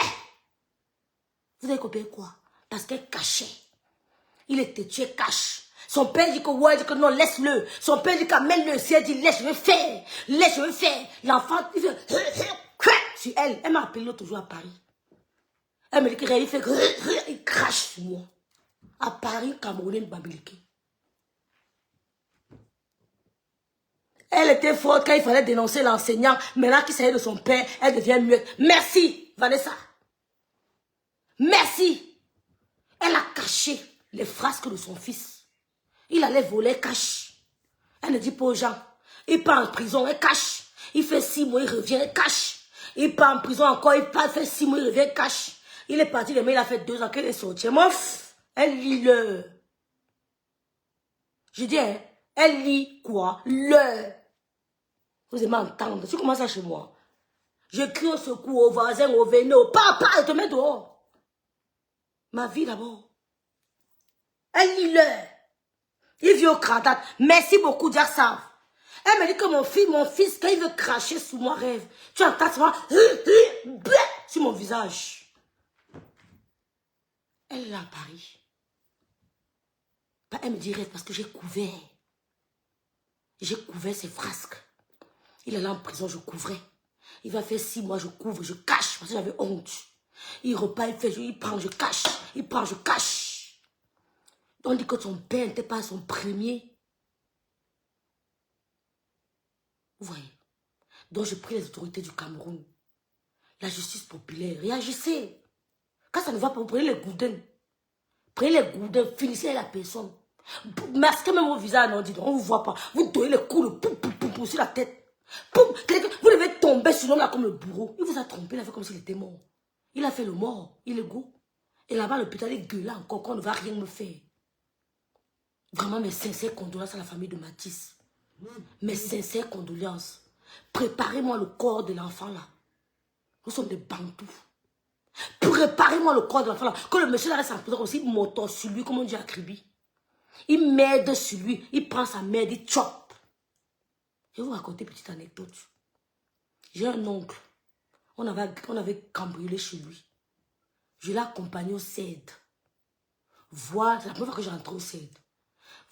Vous avez compris quoi? Parce qu'elle cachait. Il était tué, cache. Son père dit que ouais, dit que non, laisse-le. Son père dit qu'amène-le. Si elle dit laisse, je vais faire. Laisse, je vais faire. L'enfant, il fait sur elle. Elle m'a appelé l'autre jour à Paris. Elle me dit qu'il fait il crache sur moi. À Paris, Camerounais, Bamileke. Elle était forte quand il fallait dénoncer l'enseignant. Maintenant qu'il s'agit de son père, elle devient muette. Merci, Vanessa. Merci. Elle a caché les frasques de son fils. Il allait voler, elle cache. Elle ne dit pas aux gens. Il part en prison, elle cache. Il fait 6 mois, il revient, elle cache. Il part en prison encore, il fait 6 mois, il revient, elle cache. Il est parti demain, il a fait 2 ans qu'elle est sortie. Mouf, elle lit le. Je dis, hein, elle lit quoi? Le. Vous aimez entendre. Tu commences ça chez moi. Je crie au secours, aux voisins, aux vénos. Papa, elle te met dehors. Ma vie d'abord. Elle lit l'heure. Il vit au cradat. Merci beaucoup, Diarsa. Elle me dit que mon fils, quand il veut cracher sous moi, rêve. Tu entends ça sur mon visage. Elle est là à Paris. Elle me dit rêve parce que j'ai couvert. J'ai couvert ses frasques. Il est là en prison, je couvrais. Il va faire 6 mois, je couvre, je cache, parce que j'avais honte. Il repart, il fait, il prend, je cache. Il prend, je cache. On dit que son père n'était pas son premier. Vous voyez? Donc je prie les autorités du Cameroun. La justice populaire, réagissez. Quand ça ne va pas, vous prenez les goudins. Prenez les goudins, finissez la personne. Masquez même vos visages, non, on ne vous voit pas. Vous donnez les coups de poum sur la tête. Poum, vous devez tomber sur l'homme là comme le bourreau. Il vous a trompé, il a fait comme s'il était mort. Il a fait le mort, il est go. Et là-bas, l'hôpital est gueulé encore qu'on ne va rien me faire. Vraiment mes sincères condoléances à la famille de Matisse. Mes sincères condoléances. Préparez-moi le corps de l'enfant là. Nous sommes des bantous. Préparez-moi le corps de l'enfant là. Que le monsieur là reste en prison aussi, il m'auto sur lui, comme on dit à Kribi. Il m'aide sur lui. Il prend sa merde, il chope. Je vais vous raconter une petite anecdote. J'ai un oncle. On avait cambriolé chez lui. Je l'ai accompagné au CED. Voir, c'est la première fois que j'entre au CED.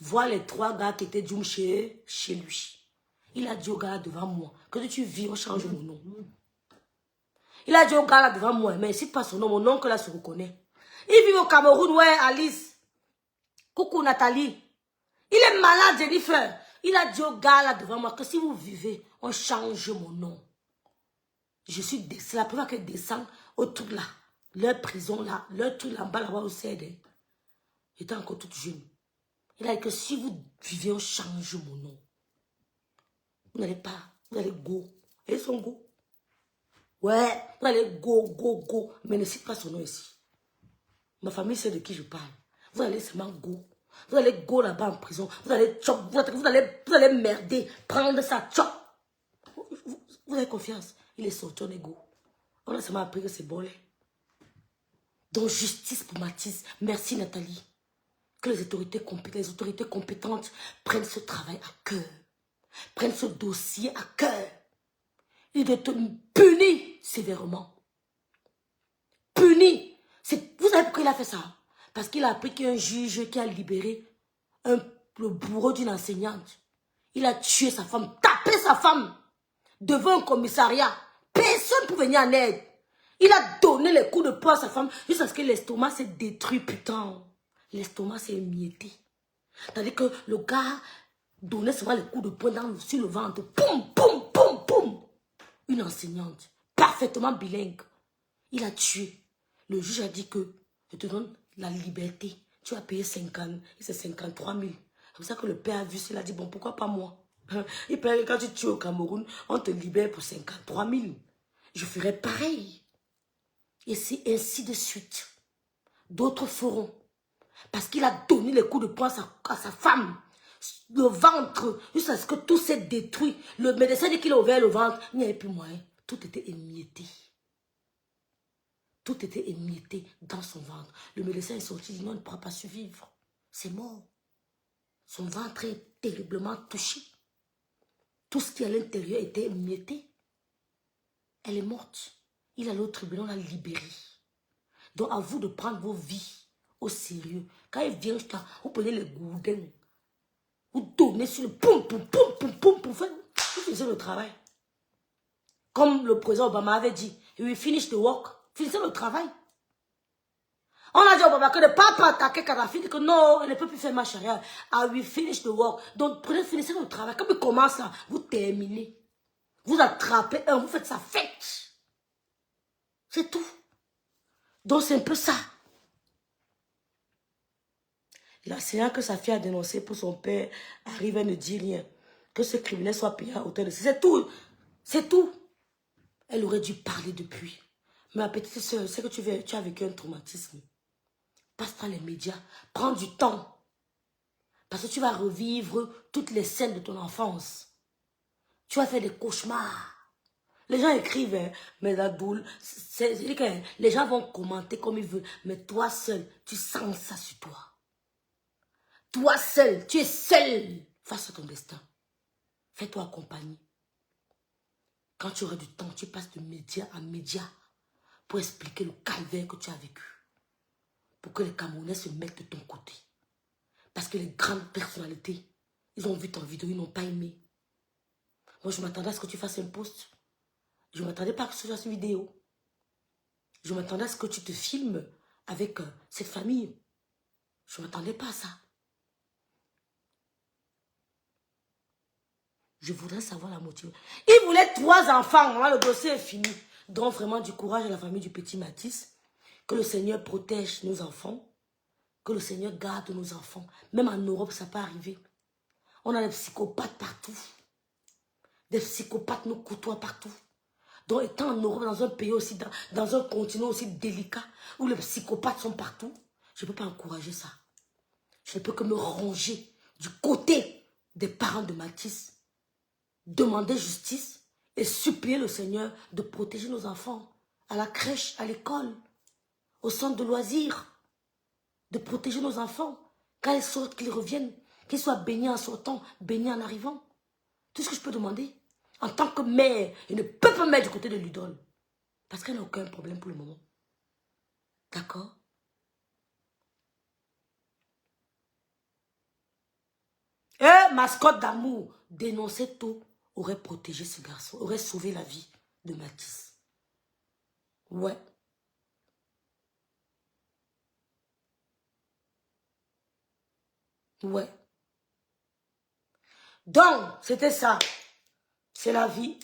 Voir les 3 gars qui étaient dûmes chez lui. Il a dit au gars là devant moi, que tu vis, on change mon nom. Il a dit au gars là devant moi, mais si pas son nom, mon oncle là se reconnaît. Il vit au Cameroun, ouais, Alice. Coucou Nathalie. Il est malade, Jennifer. Il a dit au gars là devant moi que si vous vivez, on change mon nom. C'est la première fois qu'elle descend au truc là. Leur prison là, leur truc là-bas, là-bas au CED. J'étais encore toute jeune. Il a dit que si vous vivez, on change mon nom. Vous n'allez pas, vous allez go. Et son go. Ouais, vous allez go. Mais ne cite pas son nom ici. Ma famille sait de qui je parle. Vous allez seulement go. Vous allez go là-bas en prison. Vous allez chop, vous allez merder, prendre ça, chop. Vous avez confiance. Il est sorti, on est go. On a seulement appris que c'est bon. Donc justice pour Mathis. Merci Nathalie. Que les autorités compétentes prennent ce travail à cœur. Prennent ce dossier à cœur. Il doit être puni sévèrement. Puni. Vous savez pourquoi il a fait ça? Parce qu'il a appris qu'il y a un juge qui a libéré le bourreau d'une enseignante. Il a tué sa femme, tapé sa femme devant un commissariat. Personne ne pouvait venir en aide. Il a donné les coups de poing à sa femme jusqu'à ce que l'estomac s'est détruit, putain. L'estomac s'est émietté. Tandis que le gars donnait souvent les coups de poing sur le ventre. Poum, poum, poum, poum. Une enseignante, parfaitement bilingue. Il a tué. Le juge a dit que je te donne la liberté. Tu vas payer 50, c'est 53 000. C'est pour ça que le père a vu ça, il a dit, bon, pourquoi pas moi? Il paraît que quand tu tues au Cameroun, on te libère pour 53 000. Je ferai pareil. Et c'est ainsi de suite. D'autres feront. Parce qu'il a donné les coups de poing à sa femme. Le ventre, jusqu'à ce que tout s'est détruit. Le médecin dit qu'il a ouvert le ventre. Il n'y avait plus moyen. Tout était émietté. Tout était émietté dans son ventre. Le médecin est sorti, il dit non, il ne pourra pas survivre. C'est mort. Son ventre est terriblement touché. Tout ce qui est à l'intérieur était émietté. Elle est morte. Il a au tribunal, on l'a libérée. Donc à vous de prendre vos vies au sérieux. Quand il vient, vous prenez les gourdins. Vous donnez sur le poum, poum, poum, poum, poum, pour faire. Vous finissez le travail. Comme le président Obama avait dit, he will finish the work. Finissez le travail. On a dit au Obama que ne pas attaquer Kadhafi, que non, elle ne peut plus faire ma charia. I will finish the work. Donc finissez le travail. Quand il commence là, vous terminez. Vous attrapez un, vous faites sa fête. C'est tout. Donc c'est un peu ça. L'enseignant que sa fille a dénoncé pour son père arrive et ne dit rien. Que ce criminel soit payé à hauteur de... C'est tout. C'est tout. Elle aurait dû parler depuis. Ma petite soeur, c'est que tu as vécu un traumatisme. Passe dans les médias. Prends du temps. Parce que tu vas revivre toutes les scènes de ton enfance. Tu vas faire des cauchemars. Les gens écrivent, hein, mais la doule, les gens vont commenter comme ils veulent. Mais toi seul, tu sens ça sur toi. Toi seul, tu es seul face à ton destin. Fais-toi accompagner. Quand tu auras du temps, tu passes de média à média pour expliquer le calvaire que tu as vécu. Pour que les Camerounais se mettent de ton côté. Parce que les grandes personnalités, ils ont vu ton vidéo, ils n'ont pas aimé. Moi, je m'attendais à ce que tu fasses un post. Je ne m'attendais pas à ce que tu fasses une vidéo. Je m'attendais à ce que tu te filmes avec cette famille. Je ne m'attendais pas à ça. Je voudrais savoir la motivation. Il voulait 3 enfants. Hein, le dossier est fini. Donc vraiment du courage à la famille du petit Mathis. Que le Seigneur protège nos enfants. Que le Seigneur garde nos enfants. Même en Europe, ça peut arriver. On a des psychopathes partout. Des psychopathes nous côtoient partout. Donc étant en Europe, dans un pays aussi, dans un continent aussi délicat, où les psychopathes sont partout, je ne peux pas encourager ça. Je ne peux que me ranger du côté des parents de Mathis, demander justice et supplier le Seigneur de protéger nos enfants à la crèche, à l'école, au centre de loisirs, de protéger nos enfants. Quand ils sortent, qu'ils reviennent, qu'ils soient baignés en sortant, baignés en arrivant. Tout ce que je peux demander. En tant que mère, je ne peux pas me mettre du côté de l'idole. Parce qu'elle n'a aucun problème pour le moment. D'accord? Mascotte d'amour, dénoncer tout, aurait protégé ce garçon, aurait sauvé la vie de Mathis. Ouais. Ouais. Donc, c'était ça. C'est la vie.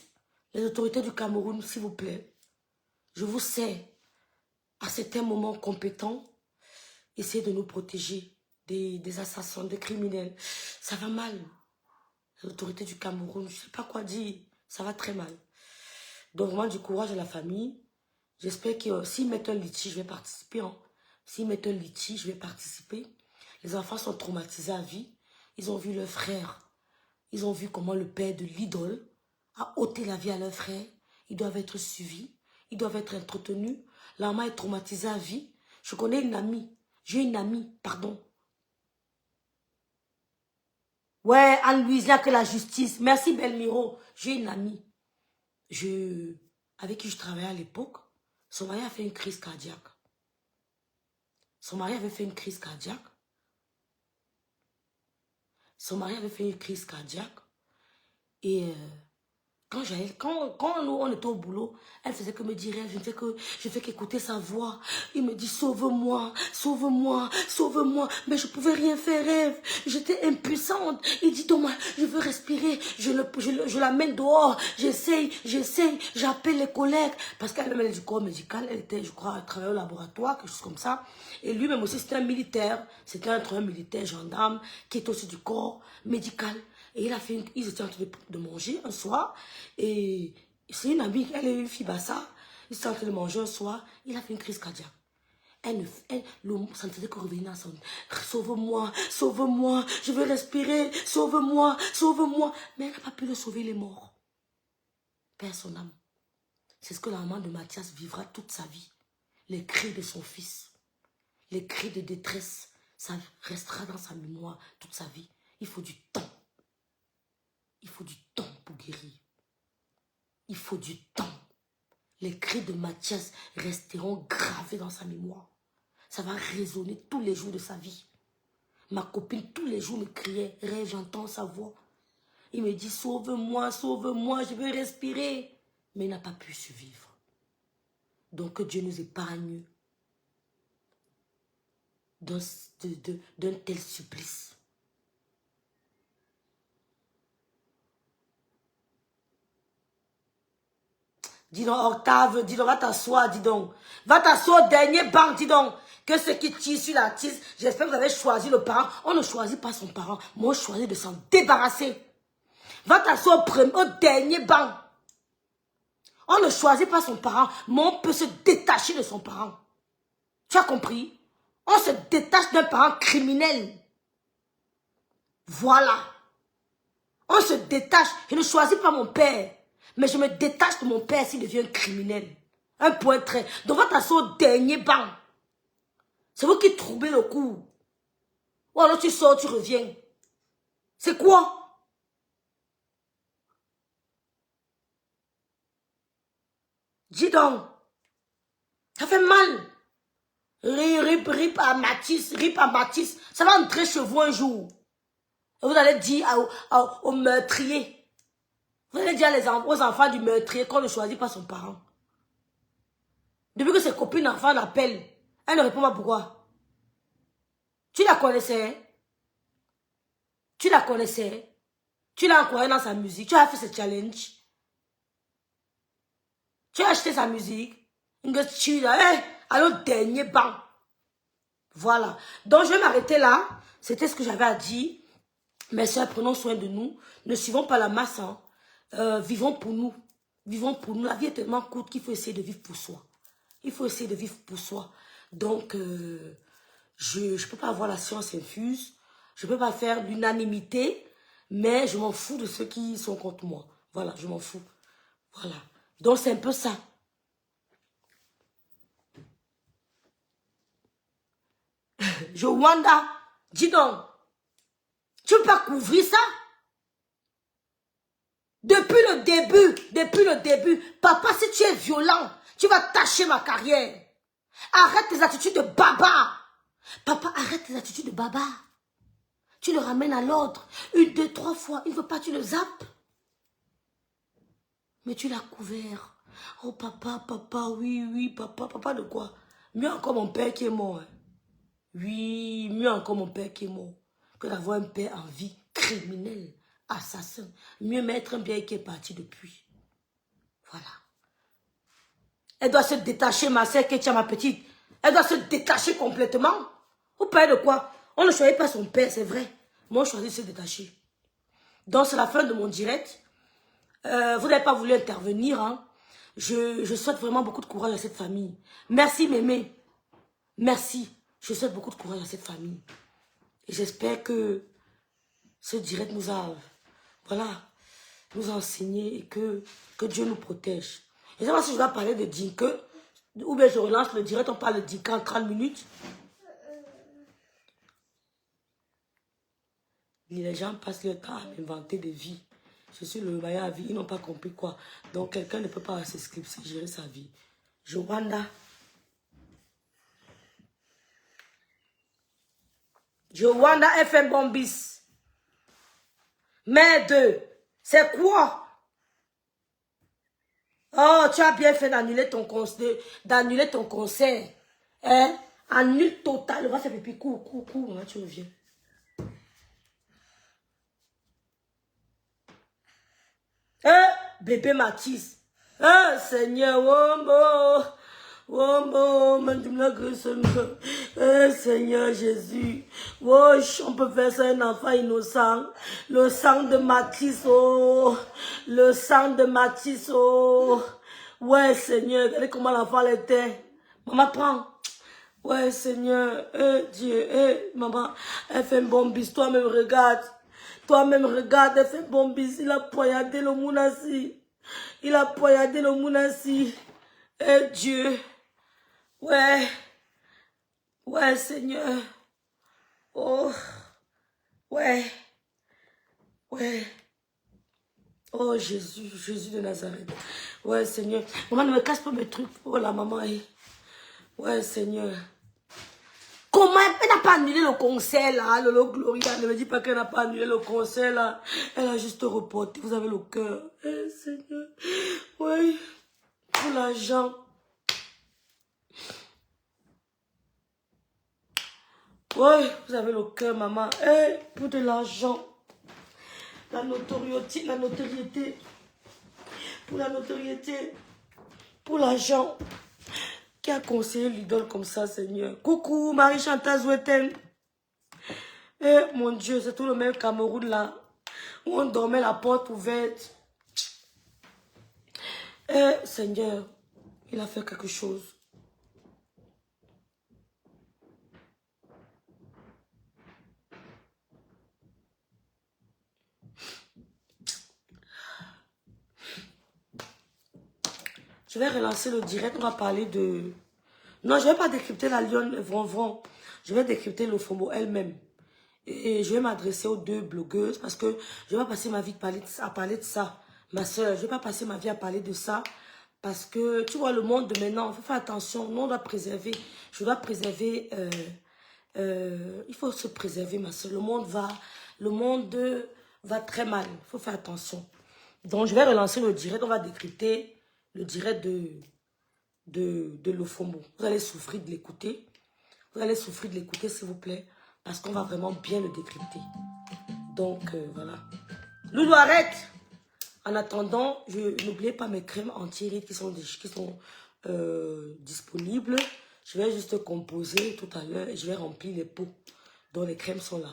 Les autorités du Cameroun, s'il vous plaît, je vous sais, à certains moments compétents, essayez de nous protéger des assassins, des criminels. Ça va mal. Les autorités du Cameroun, je ne sais pas quoi dire. Ça va très mal. Donc, vraiment, du courage à la famille. J'espère que s'ils mettent un litige, je vais participer. Hein. S'ils mettent un litige, je vais participer. Les enfants sont traumatisés à vie. Ils ont vu leur frère. Ils ont vu comment le père de l'idole a ôté la vie à leur frère. Ils doivent être suivis. Ils doivent être entretenus. La maman est traumatisée à vie. Je connais une amie. J'ai une amie, pardon. Ouais, Anne-Louise, il n'y a que la justice. Merci, Belmiro. J'ai une amie. Avec qui je travaillais à l'époque. Son mari a fait une crise cardiaque. Son mari avait fait une crise cardiaque. Son mari avait fait une crise cardiaque. Et quand nous, on était au boulot, elle faisait que me dire, je fais qu'écouter sa voix. Il me dit, sauve-moi, sauve-moi, sauve-moi. Mais je pouvais rien faire, rêve. J'étais impuissante. Il dit, Thomas, je veux respirer. Je l'amène dehors. J'essaye, j'appelle les collègues. Parce qu'elle est du corps médical. Elle était, je crois, elle travaillait au laboratoire, quelque chose comme ça. Et lui-même aussi, c'était un militaire. C'était un militaire gendarme qui est aussi du corps médical. Et ils étaient en train de manger un soir. Et c'est une amie, elle est une fille bassa. Ils étaient en train de manger un soir. Il a fait une crise cardiaque. Ça ne faisait que revenir à son... Sauve-moi, sauve-moi, je veux respirer, sauve-moi, sauve-moi. Mais elle n'a pas pu le sauver, il est mort. Père son âme. C'est ce que la maman de Mathias vivra toute sa vie. Les cris de son fils. Les cris de détresse. Ça restera dans sa mémoire toute sa vie. Il faut du temps. Il faut du temps pour guérir. Il faut du temps. Les cris de Mathias resteront gravés dans sa mémoire. Ça va résonner tous les jours de sa vie. Ma copine, tous les jours, me criait, rêve, j'entends sa voix. Il me dit, sauve-moi, sauve-moi, je veux respirer. Mais il n'a pas pu survivre. Donc que Dieu nous épargne d'un tel supplice. Dis donc, Octave, dis donc, va t'asseoir, dis donc. Va t'asseoir au dernier banc, dis donc. Que ce qui tire sur la tisse, j'espère que vous avez choisi le parent. On ne choisit pas son parent, mais on choisit de s'en débarrasser. Va t'asseoir au dernier banc. On ne choisit pas son parent, mais on peut se détacher de son parent. Tu as compris? On se détache d'un parent criminel. Voilà. On se détache. Je ne choisis pas mon père. Mais je me détache de mon père s'il devient un criminel. Un point trait. Donc va t'asseoir au dernier banc. C'est vous qui troublez le coup. Ou alors tu sors, tu reviens. C'est quoi? Dis donc. Ça fait mal. Rip à Mathis. Ça va entrer chez vous un jour. Et vous allez dire aux meurtriers. Vous allez dire aux enfants du meurtrier qu'on ne choisit pas son parent. Depuis que ses copines enfants l'appellent, elle ne répond pas pourquoi. Tu la connaissais? Tu la connaissais? Tu l'as encouragée dans sa musique? Tu as fait ce challenge? Tu as acheté sa musique? Allons au dernier banc. Voilà. Donc je vais m'arrêter là. C'était ce que j'avais à dire. Mes soeurs, prenons soin de nous. Ne suivons pas la masse. Hein. Vivons pour nous. Vivons pour nous. La vie est tellement courte qu'il faut essayer de vivre pour soi. Il faut essayer de vivre pour soi. Donc, je ne peux pas avoir la science infuse. Je ne peux pas faire l'unanimité. Mais je m'en fous de ceux qui sont contre moi. Voilà, je m'en fous. Voilà. Donc, c'est un peu ça. Joanda, dis donc, tu peux pas couvrir ça? Depuis le début, papa, si tu es violent, tu vas tâcher ma carrière. Arrête tes attitudes de baba. Papa, arrête tes attitudes de baba. Tu le ramènes à l'ordre. 1, 2, 3 fois. Il ne veut pas, tu le zappes. Mais tu l'as couvert. Oh papa, papa, oui, papa. Papa de quoi? Mieux encore mon père qui est mort. Hein. Oui, mieux encore mon père qui est mort. Que d'avoir un père en vie, criminel, assassin. Mieux mettre un bien qui est parti depuis. Voilà. Elle doit se détacher, ma soeur Ketia, ma petite. Elle doit se détacher complètement. Vous parlez de quoi? On ne choisit pas son père, c'est vrai. Moi, on choisit de se détacher. Donc, c'est la fin de mon direct. Vous n'avez pas voulu intervenir. Hein. Je souhaite vraiment beaucoup de courage à cette famille. Merci, Mémé. Merci. Je souhaite beaucoup de courage à cette famille. Et j'espère que ce direct nous a, voilà, nous a enseigné et que Dieu nous protège. Je ne sais pas si je dois parler de Dinke, ou bien je relance le direct, on parle de Dinke en 30 minutes. Les gens passent leur temps à m'inventer des vies. Je suis le maillot à vie, ils n'ont pas compris quoi. Donc quelqu'un ne peut pas gérer sa vie. Joanda. Joanda FM Bombis. Mais c'est quoi? Oh, tu as bien fait d'annuler ton concert. Hein? Annule total. On va faire pipi. Cours. Hein, tu reviens. Bébé Mathis. Seigneur, Seigneur Jésus. On peut faire ça un enfant innocent. Le sang de Mathis, le sang de Mathis, ouais, Seigneur, regardez comment l'enfant était. Maman, prends. Ouais, Seigneur, Dieu, maman, elle fait un bon bis, toi-même regarde. Toi-même regarde, elle fait un bon bis, il a poignardé le Mounassi. Il a poignardé le Mounassi. Dieu. Ouais, Seigneur. Oh, ouais. Oh, Jésus de Nazareth. Ouais, Seigneur. Maman, ne me casse pas mes trucs. Oh, la maman. Ouais, Seigneur. Comment elle n'a pas annulé le concert, là, Lolo Gloria. Ne me dis pas qu'elle n'a pas annulé le concert, là. Elle a juste reporté. Vous avez le cœur. Seigneur. Oui. Pour l'argent. Oui, vous avez le cœur, maman. Pour de l'argent. La notoriété. Pour la notoriété. Pour l'argent. Qui a conseillé l'idole comme ça, Seigneur? Coucou, Marie-Chantal Zoueten. Mon Dieu, c'est tout le même Cameroun, là. Où on dormait la porte ouverte. Seigneur, il a fait quelque chose. Je vais relancer le direct, on va parler de... Non, je ne vais pas décrypter la lionne Vron. Je vais décrypter le FOMO elle-même. Et je vais m'adresser aux 2 blogueuses parce que je vais pas passer ma vie à parler de ça. Ma soeur, je vais pas passer ma vie à parler de ça parce que, tu vois, le monde de maintenant, il faut faire attention. Nous, on doit préserver. Je dois préserver... il faut se préserver, ma soeur. Le monde va très mal. Il faut faire attention. Donc, je vais relancer le direct. On va décrypter le direct de Lofombo. Vous allez souffrir de l'écouter. Vous allez souffrir de l'écouter, s'il vous plaît. Parce qu'on va vraiment bien le décrypter. Donc, voilà. Loulou, arrête! En attendant, n'oubliez pas mes crèmes anti-rides qui sont disponibles. Je vais juste composer tout à l'heure et je vais remplir les pots dont les crèmes sont là.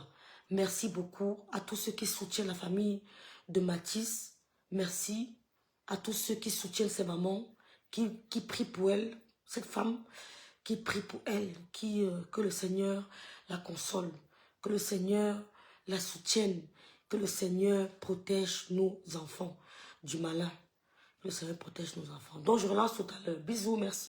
Merci beaucoup à tous ceux qui soutiennent la famille de Mathis. Merci à tous ceux qui soutiennent ces mamans, qui prient pour elle, cette femme qui prie pour elle, que le Seigneur la console, que le Seigneur la soutienne, Que le Seigneur protège nos enfants du malin. Que le Seigneur protège nos enfants. Donc, je relance tout à l'heure. Bisous, merci.